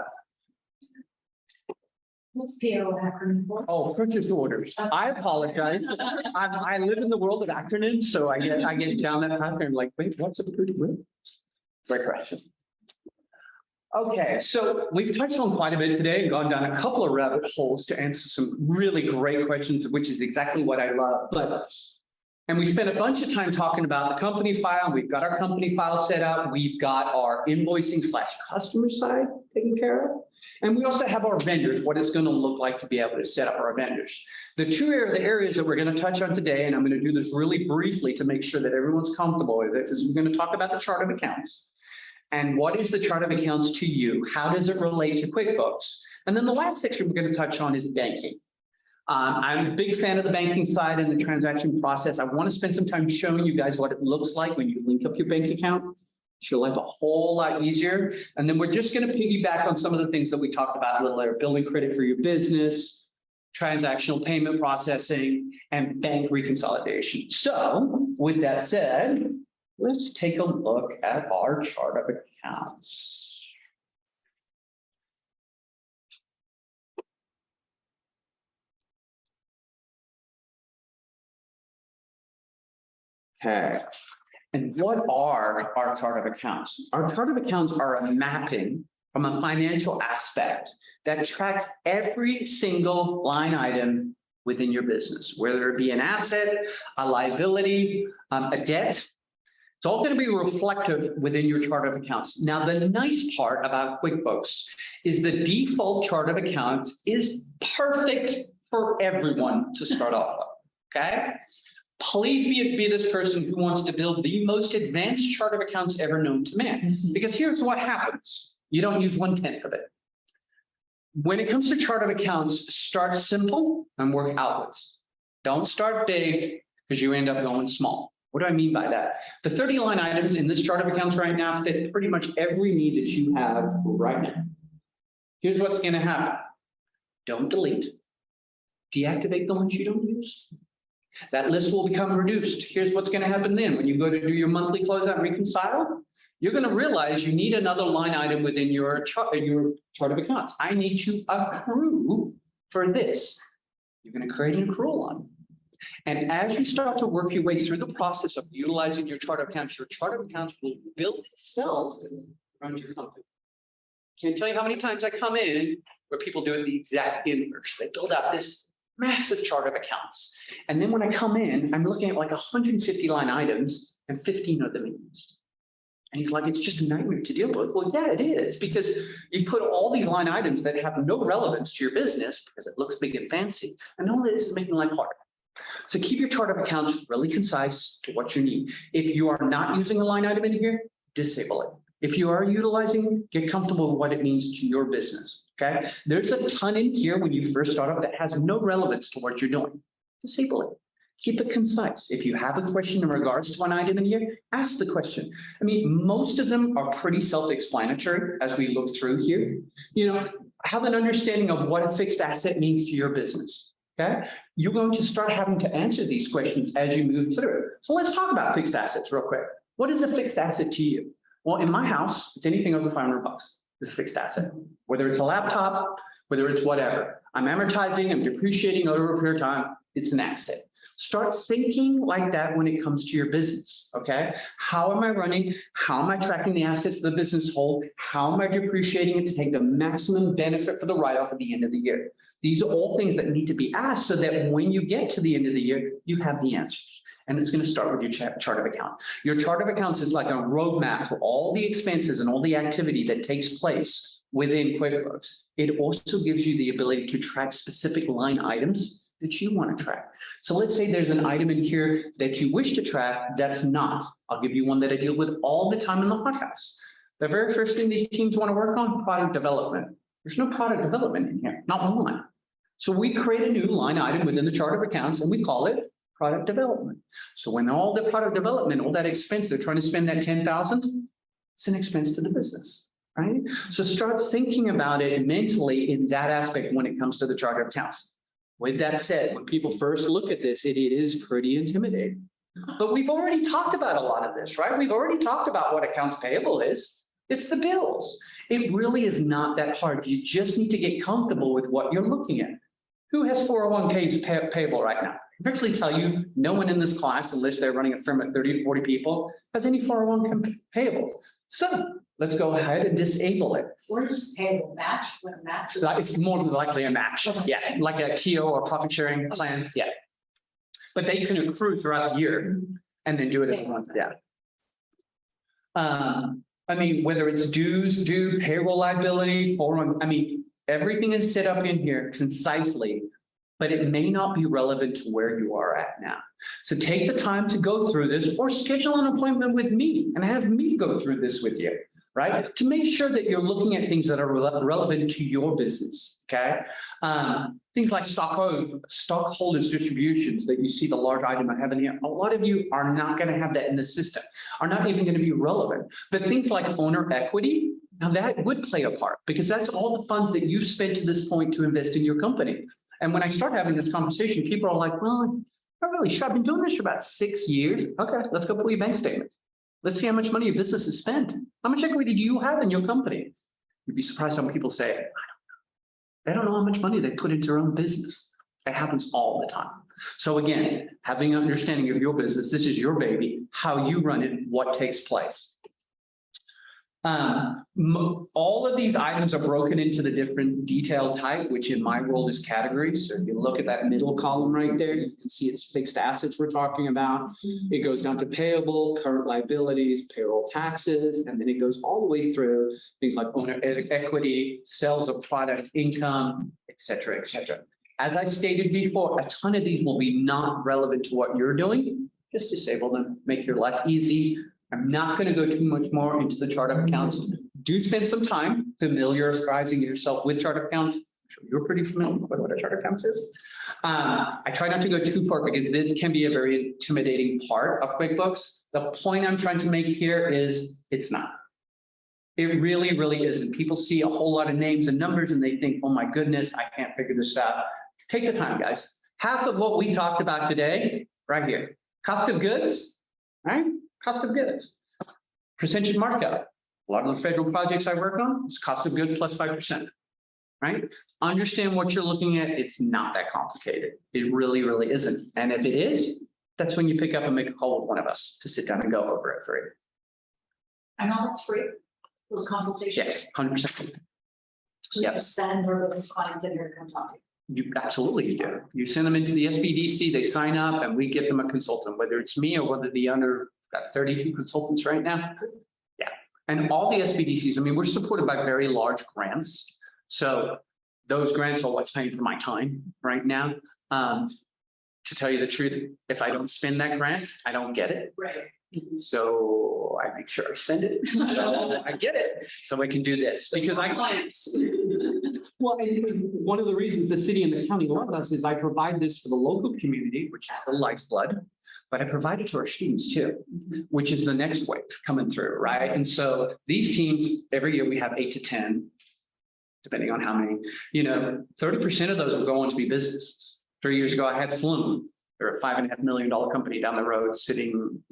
What's PO acronym for? Oh, purchase orders. I apologize. I live in the world of acronyms, so I get down that path and I'm like, wait, what's a purchase order? Great question. Okay, so we've touched on quite a bit today and gone down a couple of rabbit holes to answer some really great questions, which is exactly what I love. And we spent a bunch of time talking about the company file. We've got our company file set up. We've got our invoicing / customer side taken care of. And we also have our vendors, what it's going to look like to be able to set up our vendors. The two areas that we're going to touch on today, and I'm going to do this really briefly to make sure that everyone's comfortable with it, is we're going to talk about the chart of accounts. And what is the chart of accounts to you? How does it relate to QuickBooks? And then the last section we're going to touch on is banking. I'm a big fan of the banking side and the transaction process. I want to spend some time showing you guys what it looks like when you link up your bank account. It's your life a whole lot easier. And then we're just going to piggyback on some of the things that we talked about a little later: building credit for your business, transactional payment processing, and bank reconciliation. So with that said, let's take a look at our chart of accounts. Okay, and what are our chart of accounts? Our chart of accounts are a mapping from a financial aspect that tracks every single line item within your business, whether it be an asset, a liability, a debt. It's all going to be reflective within your chart of accounts. Now, the nice part about QuickBooks is the default chart of accounts is perfect for everyone to start off with, okay? Please be this person who wants to build the most advanced chart of accounts ever known to man. Because here's what happens. You don't use 1/10 of it. When it comes to chart of accounts, start simple and work outwards. Don't start big because you end up going small. What do I mean by that? The 30 line items in this chart of accounts right now fit pretty much every need that you have right now. Here's what's going to happen. Don't delete. Deactivate the ones you don't use. That list will become reduced. Here's what's going to happen then. When you go to do your monthly closeout and reconcile, you're going to realize you need another line item within your chart of accounts. I need to accrue for this. You're going to create an accrual line. And as you start to work your way through the process of utilizing your chart of accounts will build itself around your company. Can't tell you how many times I come in where people do it the exact inverse. They build out this massive chart of accounts. And then when I come in, I'm looking at like 150 line items and 15 of them are used. And he's like, it's just a nightmare to deal with. Well, yeah, it is, because you've put all these line items that have no relevance to your business because it looks big and fancy. And all it is making life harder. So keep your chart of accounts really concise to what you need. If you are not using a line item in here, disable it. If you are utilizing, get comfortable with what it means to your business, okay? There's a ton in here when you first start off that has no relevance to what you're doing. Disable it. Keep it concise. If you have a question in regards to an item in here, ask the question. I mean, most of them are pretty self-explanatory as we look through here. You know, have an understanding of what a fixed asset means to your business. Okay, you're going to start having to answer these questions as you move through. So let's talk about fixed assets real quick. What is a fixed asset to you? Well, in my house, it's anything over $500 is a fixed asset. Whether it's a laptop, whether it's whatever. I'm amortizing, I'm depreciating over a period of time, it's an asset. Start thinking like that when it comes to your business, okay? How am I running? How am I tracking the assets the business hold? How am I depreciating it to take the maximum benefit for the write-off at the end of the year? These are all things that need to be asked so that when you get to the end of the year, you have the answers. And it's going to start with your chart of accounts. Your chart of accounts is like a roadmap for all the expenses and all the activity that takes place within QuickBooks. It also gives you the ability to track specific line items that you want to track. So let's say there's an item in here that you wish to track that's not. I'll give you one that I deal with all the time in the hothouse. The very first thing these teams want to work on, product development. There's no product development in here, not one. So we create a new line item within the chart of accounts and we call it product development. So when all the product development, all that expense, they're trying to spend that $10,000, it's an expense to the business, right? So start thinking about it mentally in that aspect when it comes to the chart of accounts. With that said, when people first look at this, it is pretty intimidating. But we've already talked about a lot of this, right? We've already talked about what accounts payable is. It's the bills. It really is not that hard. You just need to get comfortable with what you're looking at. Who has 401ks payable right now? I can actually tell you, no one in this class, unless they're running a firm of 30 to 40 people, has any 401k payable. So let's go ahead and disable it. Or just payable match with a match. It's more than likely a match. Yeah, like a TO or profit sharing plan. Yeah. But they can accrue throughout the year and then do it as a month. Yeah. I mean, whether it's dues, due, payroll liability, 401, I mean, everything is set up in here concisely, but it may not be relevant to where you are at now. So take the time to go through this or schedule an appointment with me and have me go through this with you, right? To make sure that you're looking at things that are relevant to your business, okay? Things like stockholders distributions that you see the large item I have in here. A lot of you are not going to have that in the system, are not even going to be relevant. But things like owner equity, now that would play a part because that's all the funds that you've spent to this point to invest in your company. And when I start having this conversation, people are like, well, I'm not really sure. I've been doing this for about 6 years. Okay, let's go pull your bank statements. Let's see how much money your business has spent. How much equity do you have in your company? You'd be surprised how people say, I don't know. They don't know how much money they put into their own business. It happens all the time. So again, having an understanding of your business, this is your baby, how you run it, what takes place. All of these items are broken into the different detail type, which in my world is categories. So if you look at that middle column right there, you can see it's fixed assets we're talking about. It goes down to payable, current liabilities, payroll taxes, and then it goes all the way through things like owner equity, sales of product, income, et cetera, et cetera. As I stated before, a ton of these will be not relevant to what you're doing. Just disable them, make your life easy. I'm not going to go too much more into the chart of accounts. Do spend some time familiarizing yourself with chart of accounts. I'm sure you're pretty familiar with what a chart of accounts is. I try not to go too far because this can be a very intimidating part of QuickBooks. The point I'm trying to make here is it's not. It really, really isn't. People see a whole lot of names and numbers and they think, oh my goodness, I can't figure this out. Take the time, guys. Half of what we talked about today, right here. Cost of goods, right? Cost of goods. Percentage markup. A lot of the federal projects I work on, it's cost of goods plus 5%, right? Understand what you're looking at. It's not that complicated. It really, really isn't. And if it is, that's when you pick up and make a call with one of us to sit down and go over it for you. And all that's free, those consultations? Yes, 100%. So you send our business clients in here to come talk to you. You absolutely do. You send them into the SBDC, they sign up, and we get them a consultant, whether it's me or whether the under got 32 consultants right now. Yeah. And all the SBDCs, I mean, we're supported by very large grants. So those grants are what's paying for my time right now. To tell you the truth, if I don't spend that grant, I don't get it. Right. So I make sure I spend it. So I get it. So I can do this because I Clients. Well, and one of the reasons the city and the county love us is I provide this for the local community, which is the lifeblood, but I provide it to our students too, which is the next wave coming through, right? And so these teams, every year we have 8 to 10, depending on how many, 30% of those will go on to be businesses. 3 years ago, I had Flume. They're a $5.5 million company down the road sitting,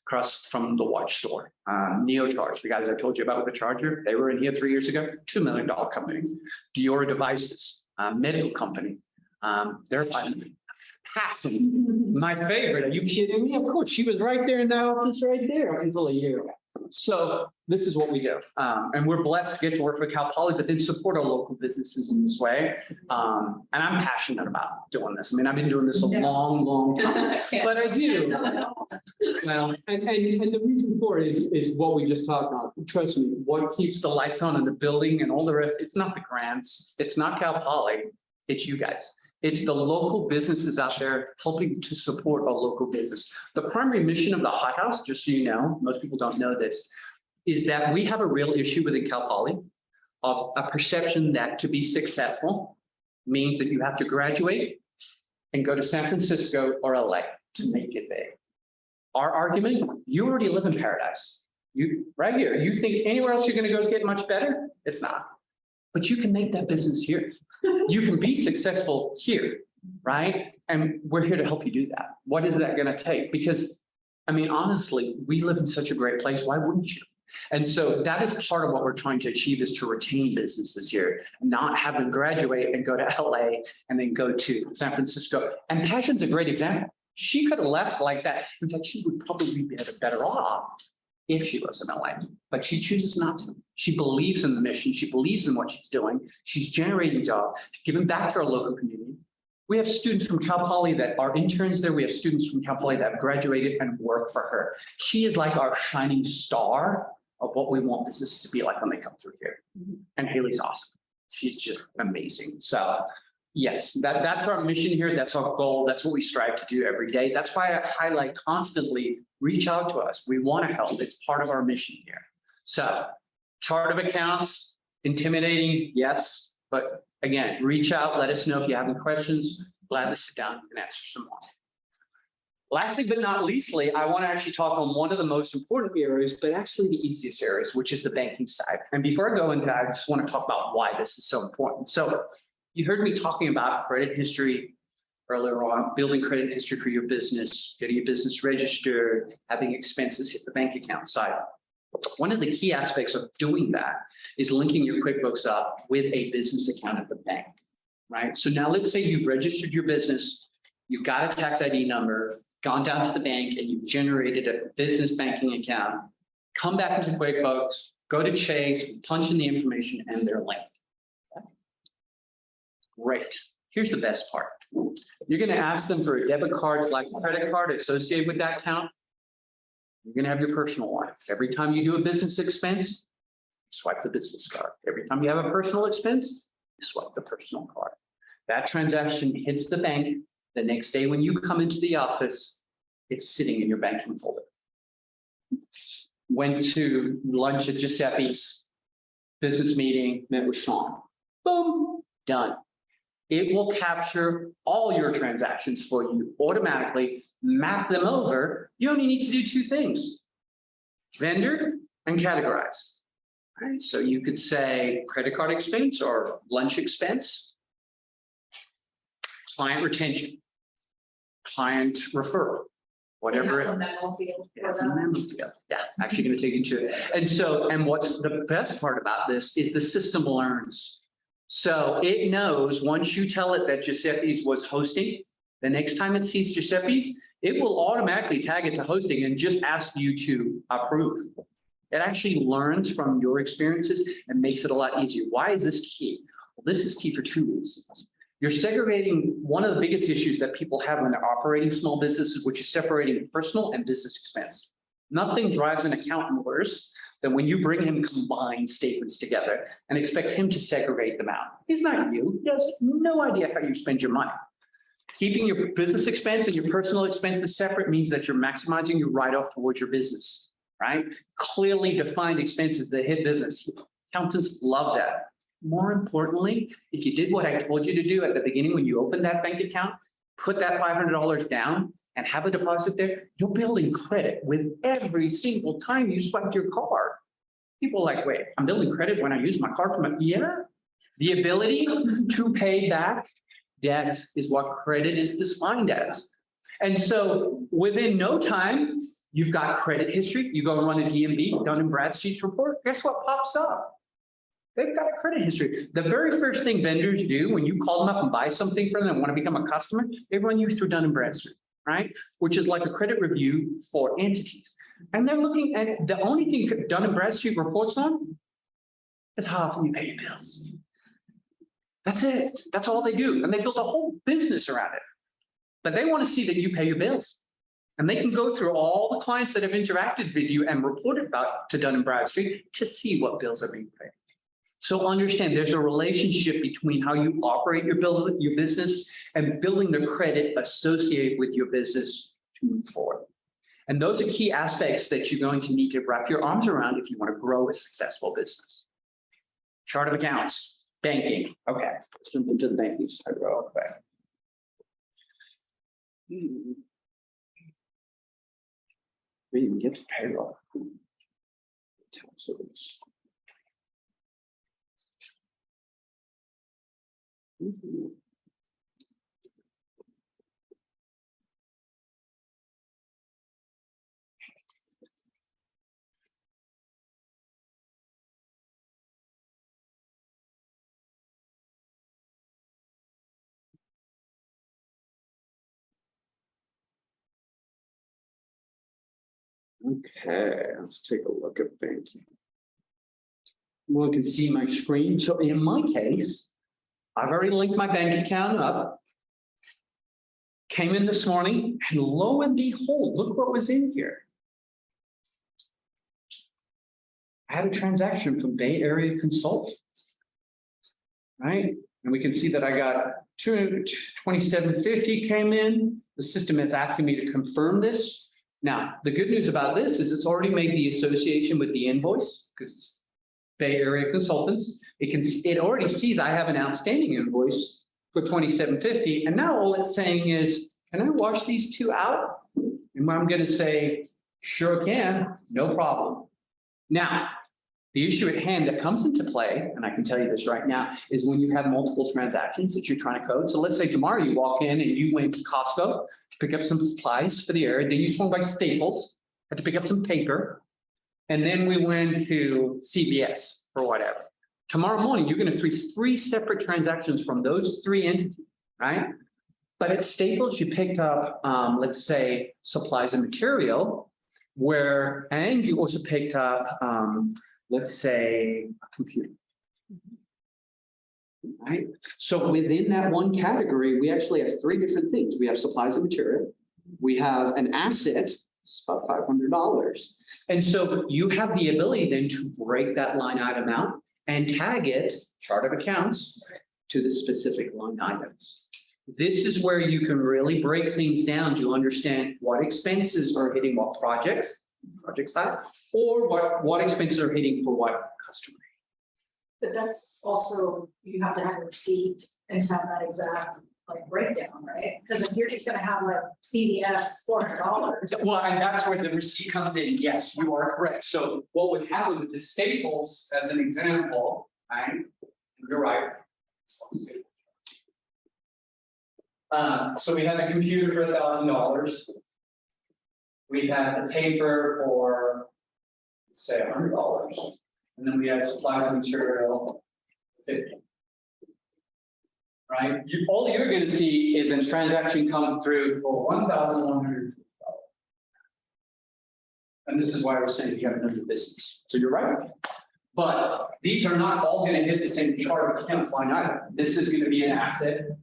across from the watch store. NeoCharge, the guys I told you about with the charger, they were in here 3 years ago, $2 million company. Dior Devices, medical company, they're $5 million. Patton, my favorite. Are you kidding me? Of course, she was right there in that office right there until a year ago. So this is what we do. And we're blessed to get to work with Cal Poly, but then support our local businesses in this way. And I'm passionate about doing this. I mean, I've been doing this a long, long time, but I do. Well, and the reason for it is what we just talked about. Trust me, what keeps the lights on in the building and all the rest, it's not the grants, it's not Cal Poly, it's you guys. It's the local businesses out there helping to support our local business. The primary mission of the Hot House, just so you know, most people don't know this, is that we have a real issue within Cal Poly of a perception that to be successful means that you have to graduate and go to San Francisco or LA to make it big. Our argument, you already live in paradise. Right here, you think anywhere else you're going to go is get much better? It's not. But you can make that business here. You can be successful here, right? And we're here to help you do that. What is that going to take? Because, I mean, honestly, we live in such a great place. Why wouldn't you? And so that is part of what we're trying to achieve, is to retain businesses here, not have them graduate and go to LA and then go to San Francisco. And Passion's a great example. She could have left like that. In fact, she would probably be better off if she was in LA, but she chooses not to. She believes in the mission. She believes in what she's doing. She's generating jobs, giving back to our local community. We have students from Cal Poly that are interns there. We have students from Cal Poly that have graduated and work for her. She is like our shining star of what we want businesses to be like when they come through here. And Haley's awesome. She's just amazing. So yes, that's our mission here. That's our goal. That's what we strive to do every day. That's why I highlight constantly, reach out to us. We want to help. It's part of our mission here. So chart of accounts, intimidating, yes. But again, reach out, let us know if you have any questions. Glad to sit down and answer some more. Lastly, but not leastly, I want to actually talk on one of the most important areas, but actually the easiest areas, which is the banking side. And before I go into that, I just want to talk about why this is so important. So you heard me talking about credit history earlier on, building credit history for your business, getting your business registered, having expenses hit the bank account side. One of the key aspects of doing that is linking your QuickBooks up with a business account at the bank, right? So now let's say you've registered your business, you've got a tax ID number, gone down to the bank and you've generated a business banking account, come back into QuickBooks, go to Chase, punch in the information, and they're linked. Great. Here's the best part. You're going to ask them for a debit card / credit card associated with that account. You're going to have your personal one. Every time you do a business expense, swipe the business card. Every time you have a personal expense, you swipe the personal card. That transaction hits the bank. The next day when you come into the office, it's sitting in your banking folder. Went to lunch at Giuseppe's, business meeting, met with Sean. Boom, done. It will capture all your transactions for you automatically, map them over. You only need to do 2 things, vendor and categorize. Right? So you could say credit card expense or lunch expense, client retention, client referral, whatever. It has a memo field for It's a them. memo field. Yeah, actually going to take you to it. And what's the best part about this is the system learns. So it knows once you tell it that Giuseppe's was hosting, the next time it sees Giuseppe's, it will automatically tag it to hosting and just ask you to approve. It actually learns from your experiences and makes it a lot easier. Why is this key? Well, this is key for 2 reasons. You're segregating one of the biggest issues that people have when they're operating small businesses, which is separating personal and business expense. Nothing drives an accountant worse than when you bring him combined statements together and expect him to segregate them out. He's not you. He has no idea how you spend your money. Keeping your business expense and your personal expenses separate means that you're maximizing your write-off towards your business, right? Clearly defined expenses that hit business. Accountants love that. More importantly, if you did what I told you to do at the beginning when you opened that bank account, put that $500 down and have a deposit there, you're building credit with every single time you swipe your card. People are like, wait, I'm building credit when I use my card for my, yeah. The ability to pay back debt is what credit is defined as. And so within no time, you've got credit history. You go and run a DMB, Dun & Bradstreet's report. Guess what pops up? They've got a credit history. The very first thing vendors do when you call them up and buy something from them and want to become a customer, they run you through Dun & Bradstreet, right? Which is like a credit review for entities. And they're looking at the only thing Dun & Bradstreet reports on is how often you pay your bills. That's it. That's all they do. And they built a whole business around it. But they want to see that you pay your bills. And they can go through all the clients that have interacted with you and reported about to Dun & Bradstreet to see what bills are being paid. So understand there's a relationship between how you operate your business and building the credit associated with your business to move forward. And those are key aspects that you're going to need to wrap your arms around if you want to grow a successful business. Chart of accounts, banking. Okay, let's jump into the banking side real quick. We even get to payroll. Taxes. Okay, let's take a look at banking. One can see my screen. So in my case, I've already linked my bank account up. Came in this morning, and lo and behold, look what was in here. I had a transaction from Bay Area Consultants, right? And we can see that I got $27.50 came in. The system is asking me to confirm this. Now, the good news about this is it's already made the association with the invoice because it's Bay Area Consultants. It already sees I have an outstanding invoice for $27.50. And now all it's saying is, can I wash these 2 out? And I'm going to say, sure can, no problem. Now, the issue at hand that comes into play, and I can tell you this right now, is when you have multiple transactions that you're trying to code. So let's say tomorrow you walk in and you went to Costco to pick up some supplies for the area. Then you swung by Staples, had to pick up some paper. And then we went to CVS or whatever. Tomorrow morning, you're going to see 3 separate transactions from those 3 entities, right? But at Staples, you picked up, let's say, supplies and material, and you also picked up, let's say a computer. Right? So within that one category, we actually have three different things. We have supplies and material. We have an asset, it's about $500. And so you have the ability then to break that line item out and tag it, chart of accounts, to the specific line items. This is where you can really break things down to understand what expenses are hitting what project side, or what expenses are hitting for what customer. But that's also, you have to have a receipt and to have that exact like breakdown, right? Because if you're just gonna have like CVS $400. Well, and that's where the receipt comes in. Yes, you are correct. So what would happen with the staples, as an example, right? You're right. So we had a computer for $1,000. We had the paper for, say, $100. And then we had supplies and material, $50. Right? All you're going to see is a transaction come through for $1,100. And this is why we're saying you have to know your business. So you're right. But these are not all going to hit the same chart of accounts line item. This is going to be an asset.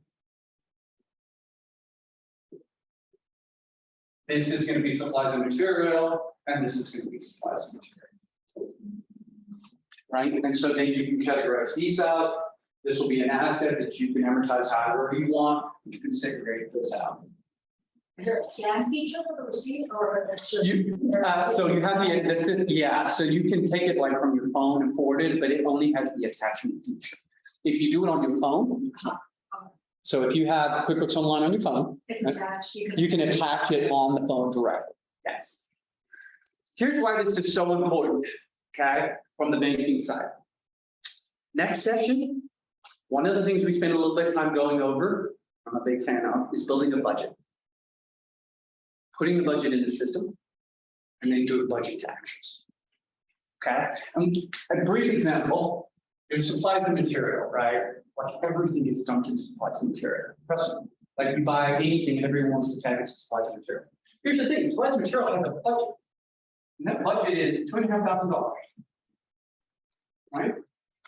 This is going to be supplies and material, and this is going to be supplies and material. Right? And so then you can categorize these out. This will be an asset that you can amortize however you want. You can segregate this out. Is there a scan feature for the receipt or it's just? So you have the, so you can take it like from your phone and forward it, but it only has the attachment feature. If you do it on your phone, you can't. So if you have QuickBooks Online on your phone, It's attached. you can attach it on the phone directly. Yes. Here's why this is so important, okay, from the banking side. Next session, one of the things we spend a little bit of time going over, I'm a big fan of, is building a budget. Putting the budget in the system, and then doing budget to actions. Okay, and a brief example, there's supplies and material, right? Like everything is dumped into supplies and material. Trust me. Like you buy anything and everyone wants to tag it to supplies and material. Here's the thing, supplies and material has a budget. And that budget is $2,500. Right?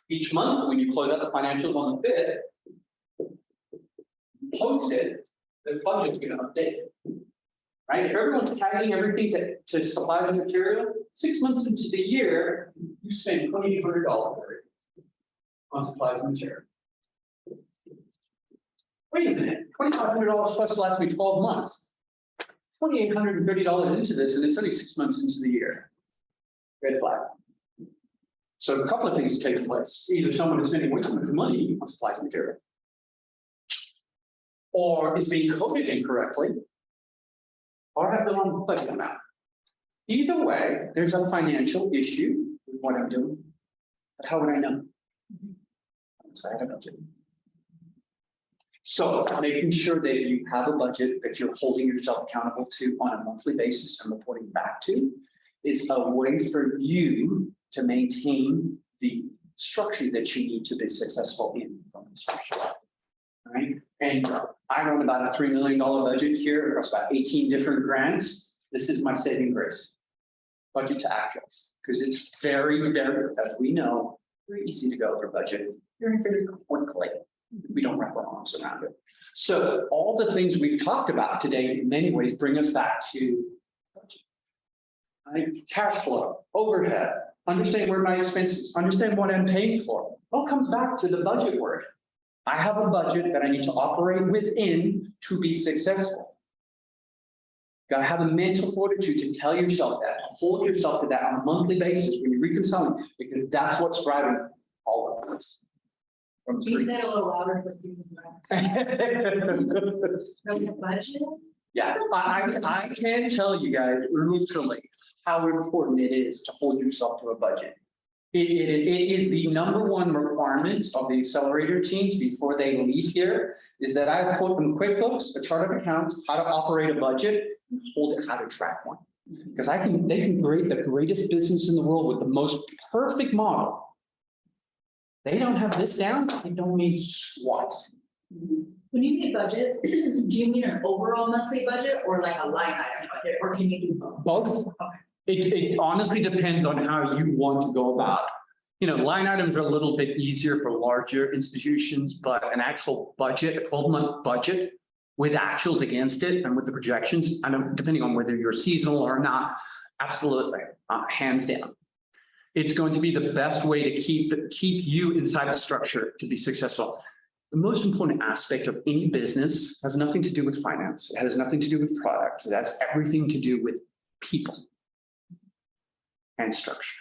Each month, when you close out the financials on the 5th, you post it, the budget's going to update. Right? If everyone's tagging everything to supplies and material, 6 months into the year, you spend $2,800 on supplies and material. Wait a minute, $2,500 supposed to last me 12 months. $2,830 into this, and it's only 6 months into the year. Red flag. So a couple of things take place. Either someone is spending way too much money on supplies and material, or it's being coded incorrectly, or have the wrong budget amount. Either way, there's a financial issue with what I'm doing. But how would I know? Unless I had a budget. So making sure that you have a budget that you're holding yourself accountable to on a monthly basis and reporting back to is a way for you to maintain the structure that you need to be successful in from this perspective. Right? And I run about a $3 million budget here across about 18 different grants. This is my saving grace. Budget to actuals. Because it's very, as we know, very easy to go over budget very, very quickly. We don't wrap our arms around it. So all the things we've talked about today in many ways bring us back to budget. Right? Cash flow, overhead, understand where my expenses, understand what I'm paying for. It all comes back to the budget word. I have a budget that I need to operate within to be successful. You gotta have a mental fortitude to tell yourself that, hold yourself to that on a monthly basis when you're reconciling, because that's what's driving all of this. Can you say it a little louder for people? The budget? Yeah, I can tell you guys literally how important it is to hold yourself to a budget. It is the #1 requirement of the accelerator teams before they leave here, is that I put in QuickBooks, a chart of accounts, how to operate a budget, and hold it, how to track one. Because they can create the greatest business in the world with the most perfect model. They don't have this down, they don't mean squat. When you mean budget, do you mean an overall monthly budget or like a line item budget, or can you do both? Both. Okay. It honestly depends on how you want to go about. Line items are a little bit easier for larger institutions, but an actual budget, a 12-month budget with actuals against it and with the projections, and depending on whether you're seasonal or not, absolutely, hands down. It's going to be the best way to keep you inside a structure to be successful. The most important aspect of any business has nothing to do with finance. It has nothing to do with products. It has everything to do with people and structure.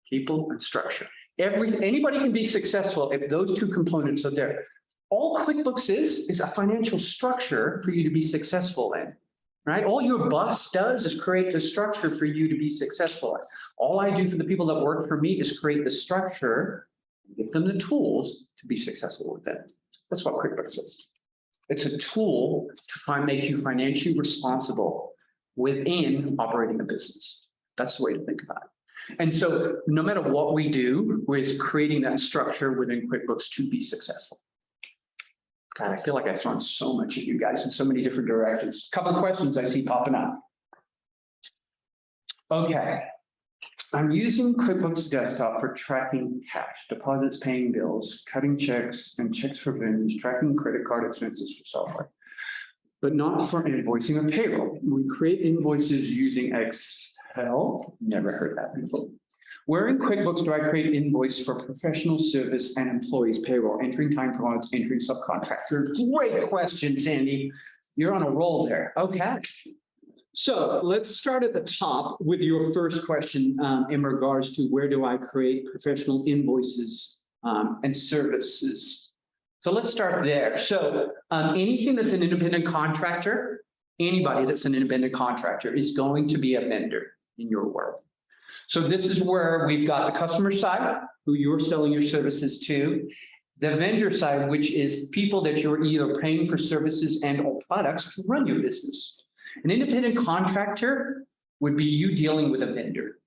People and structure. Anybody can be successful if those two components are there. All QuickBooks is a financial structure for you to be successful in, right? All your boss does is create the structure for you to be successful in. All I do for the people that work for me is create the structure, give them the tools to be successful with it. That's what QuickBooks is. It's a tool to make you financially responsible within operating a business. That's the way to think about it. And so no matter what we do, is creating that structure within QuickBooks to be successful. God, I feel like I've thrown so much at you guys in so many different directions. A couple of questions I see popping up. Okay. I'm using QuickBooks Desktop for tracking cash, deposits, paying bills, cutting checks and checks for vendors, tracking credit card expenses for software, but not for invoicing or payroll. We create invoices using Excel. Never heard that before. Where in QuickBooks do I create invoice for professional service and employees payroll, entering time cards, entering subcontractor? Great question, Sandy. You're on a roll there. Okay. So let's start at the top with your first question in regards to where do I create professional invoices and services. So let's start there. So anything that's an independent contractor, anybody that's an independent contractor is going to be a vendor in your world. So this is where we've got the customer side, who you're selling your services to, the vendor side, which is people that you're either paying for services and or products to run your business. An independent contractor would be you dealing with a vendor.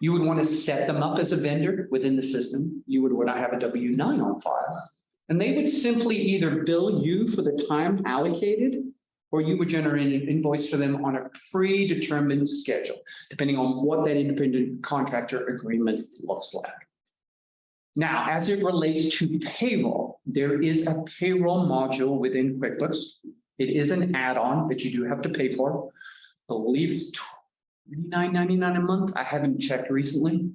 You would want to set them up as a vendor within the system. You would want to have a W-9 on file. And they would simply either bill you for the time allocated, or you would generate an invoice for them on a predetermined schedule, depending on what that independent contractor agreement looks like. Now, as it relates to payroll, there is a payroll module within QuickBooks. It is an add-on that you do have to pay for. I believe it's $29.99 a month. I haven't checked recently.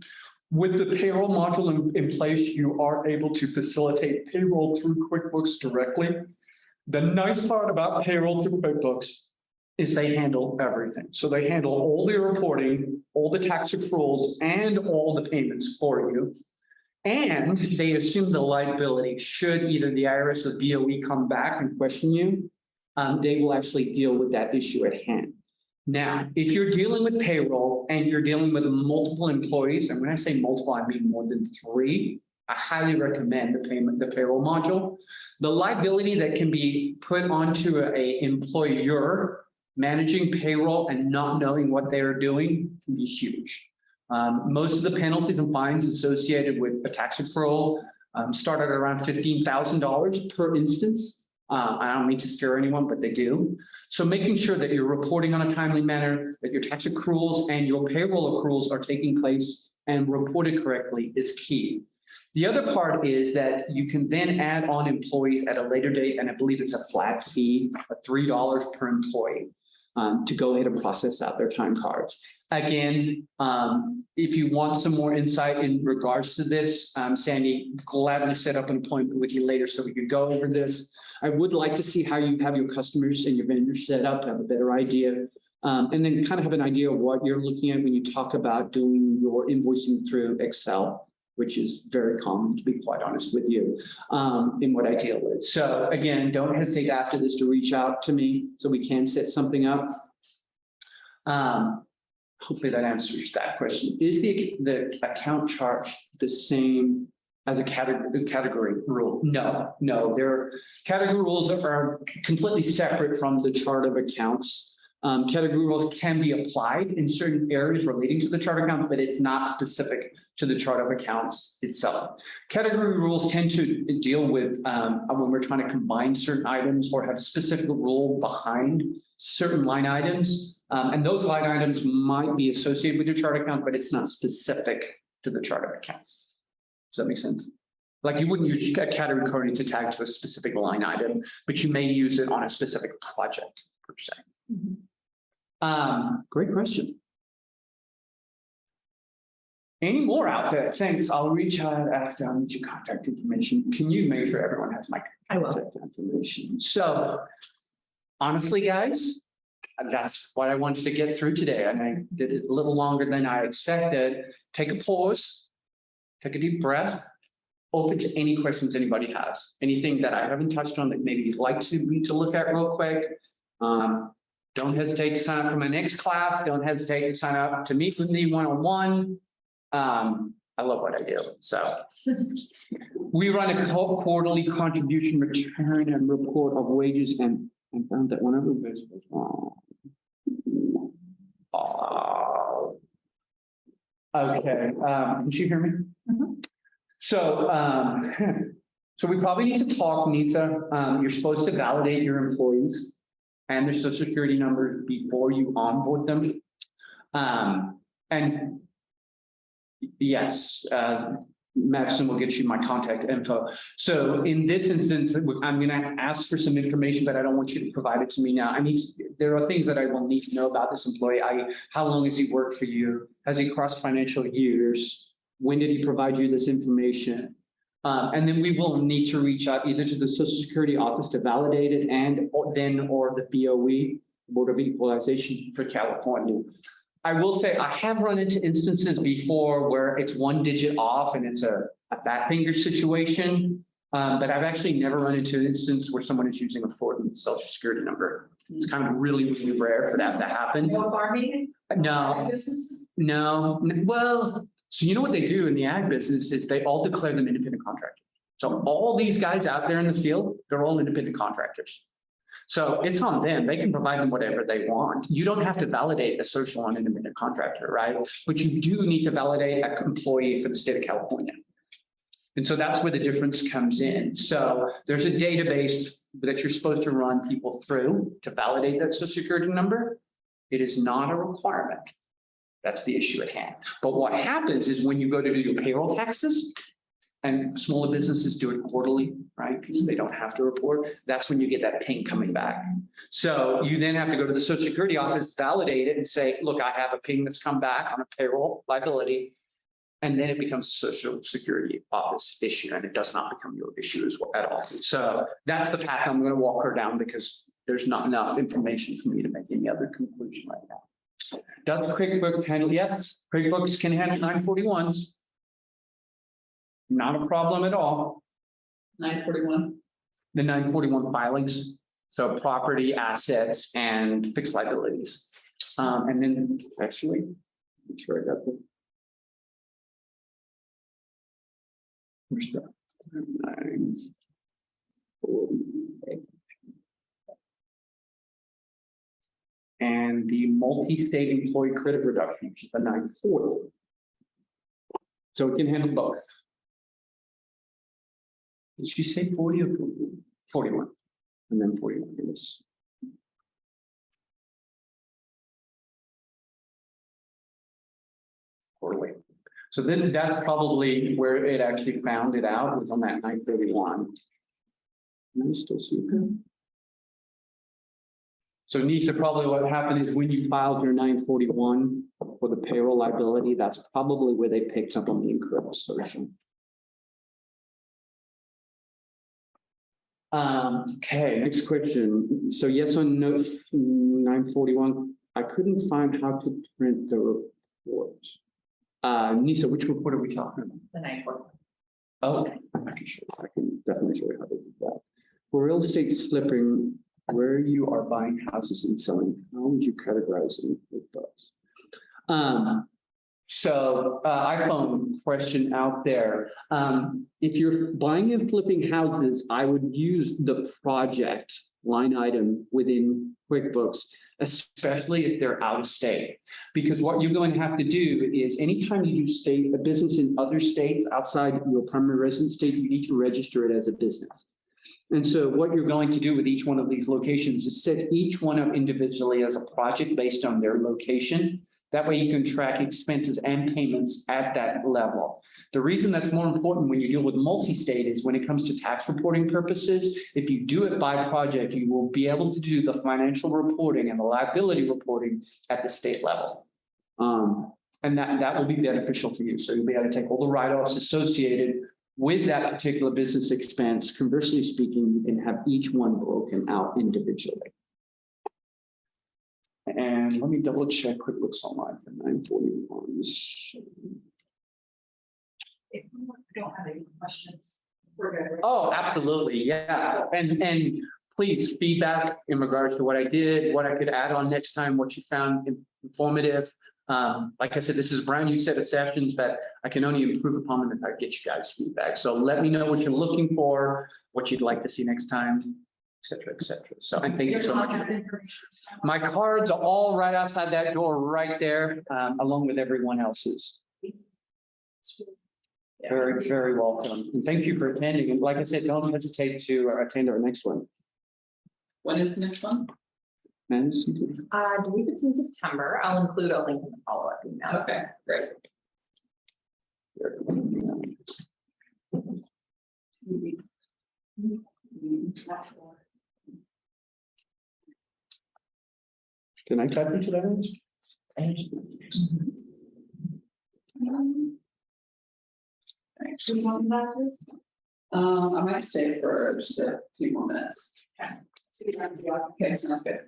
With the payroll module in place, you are able to facilitate payroll through QuickBooks directly. The nice part about payroll through QuickBooks is they handle everything. So they handle all the reporting, all the tax accruals, and all the payments for you. And they assume the liability should either the IRS or BOE come back and question you. They will actually deal with that issue at hand. Now, if you're dealing with payroll and you're dealing with multiple employees, and when I say multiple, I mean more than 3, I highly recommend the payroll module. The liability that can be put onto an employer managing payroll and not knowing what they are doing can be huge. Most of the penalties and fines associated with a tax accrual start at around $15,000 per instance. I don't mean to scare anyone, but they do. So making sure that you're reporting on a timely manner, that your tax accruals and your payroll accruals are taking place and reported correctly is key. The other part is that you can then add on employees at a later date, and I believe it's a flat fee of $3 per employee to go ahead and process out their time cards. Again, if you want some more insight in regards to this, Sandy, gladly set up an appointment with you later so we could go over this. I would like to see how you have your customers and your vendors set up to have a better idea, and then kind of have an idea of what you're looking at when you talk about doing your invoicing through Excel, which is very common, to be quite honest with you, in what I deal with. So again, don't hesitate after this to reach out to me so we can set something up. Hopefully that answers that question. Is the account charge the same as a category rule? No, their category rules are completely separate from the chart of accounts. Category rules can be applied in certain areas relating to the chart of accounts, but it's not specific to the chart of accounts itself. Category rules tend to deal with when we're trying to combine certain items or have a specific rule behind certain line items. And those line items might be associated with your chart account, but it's not specific to the chart of accounts. Does that make sense? Like you wouldn't use a category code to tag to a specific line item, but you may use it on a specific project per se. Great question. Any more out there? Thanks. I'll reach out after I need your contact information. Can you make sure everyone has my contact information? So honestly, guys, that's what I wanted to get through today. And I did it a little longer than I expected. Take a pause, take a deep breath, open to any questions anybody has. Anything that I haven't touched on that maybe you'd like me to look at real quick. Don't hesitate to sign up for my next class. Don't hesitate to sign up to meet with me one-on-one. I love what I do. So we run a quarterly contribution return and report of wages, and I found that whenever this was wrong. Okay, can you hear me? So, so we probably need to talk, Nisa. You're supposed to validate your employees and their social security numbers before you onboard them. And yes, Madison will get you my contact info. So in this instance, I'm going to ask for some information, but I don't want you to provide it to me now. There are things that I will need to know about this employee. How long has he worked for you? Has he crossed financial years? When did he provide you this information? And then we will need to reach out either to the Social Security office to validate it or the BOE, Board of Equalization for California. I will say I have run into instances before where it's one digit off and it's a fat finger situation, but I've actually never run into an instance where someone is using a fraudulent Social Security number. It's kind of really, really rare for that to happen. No farming? No, no. Well, so you know what they do in the ag business is they all declare them independent contractors. So all these guys out there in the field, they're all independent contractors. So it's on them. They can provide them whatever they want. You don't have to validate a social and independent contractor, right? But you do need to validate an employee for the state of California. And so that's where the difference comes in. So there's a database that you're supposed to run people through to validate that social security number. It is not a requirement. That's the issue at hand. But what happens is when you go to do your payroll taxes, and smaller businesses do it quarterly, right? Because they don't have to report. That's when you get that ping coming back. So you then have to go to the Social Security office, validate it and say, look, I have a ping that's come back on a payroll liability. And then it becomes a Social Security office issue and it does not become your issue as well at all. So that's the path I'm going to walk her down because there's not enough information for me to make any other conclusion right now. Does QuickBooks handle? Yes, QuickBooks can handle 941s. Not a problem at all. 941. The 941 filings. So property, assets, and fixed liabilities. And then actually, I'm sure I got the. Where's that? 948. And the multi-state employee credit reduction, which is the 940. So it can handle both. Did she say 40 or 41? 41. And then 41 is. Quarterly. So then that's probably where it actually found it out, was on that 931. Can I still see it? So Nisa, probably what happened is when you filed your 941 for the payroll liability, that's probably where they picked up on the incorrect assertion. Okay, next question. So yes on note 941, I couldn't find how to print the report. Nisa, which report are we talking about? The 941. Oh, I can definitely show you how to do that. For real estate flipping, where you are buying houses and selling, how would you categorize them with those? So iPhone question out there. If you're buying and flipping houses, I would use the project line item within QuickBooks, especially if they're out of state. Because what you're going to have to do is anytime you do a business in other states outside your primary residence state, you need to register it as a business. And so what you're going to do with each one of these locations is set each one up individually as a project based on their location. That way you can track expenses and payments at that level. The reason that's more important when you deal with multi-state is when it comes to tax reporting purposes, if you do it by project, you will be able to do the financial reporting and the liability reporting at the state level. And that will be beneficial to you. So you'll be able to take all the write-offs associated with that particular business expense. Conversely speaking, you can have each one broken out individually. And let me double check QuickBooks Online for 941s. If you don't have any questions, we're good. Right? Oh, absolutely. Yeah. And please feedback in regards to what I did, what I could add on next time, what you found informative. Like I said, this is a brand new set of sessions, but I can only improve upon them if I get you guys feedback. So let me know what you're looking for, what you'd like to see next time, et cetera, et cetera. So and thank you so much. My cards are all right outside that door right there, along with everyone else's. Very, very welcome. And thank you for attending. And like I said, don't hesitate to attend our next one. When is the next one? I believe it's in September. I'll include a link in the follow-up email. Okay, great. Can I type into that? I might stay for just a few more minutes. Okay, sounds good.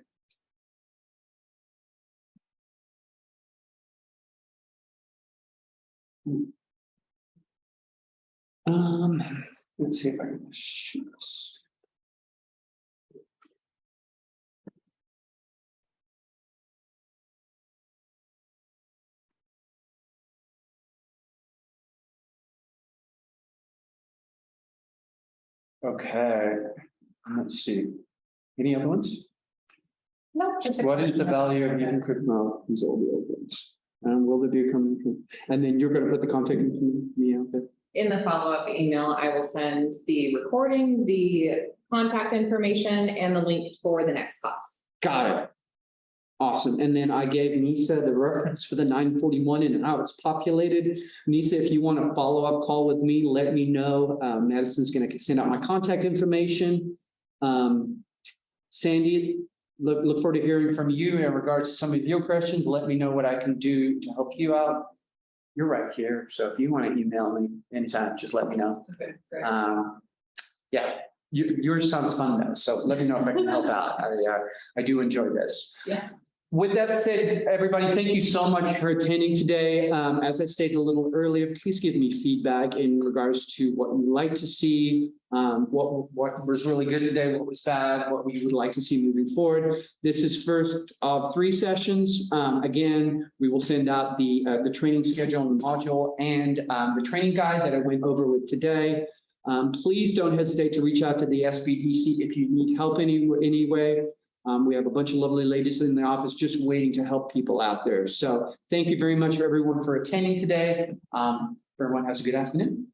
Let's see if I can shoot this. Okay, let's see. Any other ones? No, just a What is the question. value of using QuickBooks? These all the old ones. And will there be a coming? And then you're going to put the contact information out there. In the follow-up email, I will send the recording, the contact information, and the link for the next class. Got it. Awesome. And then I gave Nisa the reference for the 941 and how it's populated. Nisa, if you want a follow-up call with me, let me know. Madison's going to send out my contact information. Sandy, look forward to hearing from you in regards to some of your questions. Let me know what I can do to help you out. You're right here. So if you want to email me anytime, just let me know. Okay, great. Yeah, yours sounds fun though. So let me know if I can help out. I do enjoy this. Yeah. With that said, everybody, thank you so much for attending today. As I stated a little earlier, please give me feedback in regards to what you'd like to see, what was really good today, what was bad, what we would like to see moving forward. This is first of 3 sessions. Again, we will send out the training schedule and module and the training guide that I went over with today. Please don't hesitate to reach out to the SBDC if you need help any way. We have a bunch of lovely ladies in the office just waiting to help people out there. So thank you very much for everyone for attending today. Everyone has a good afternoon.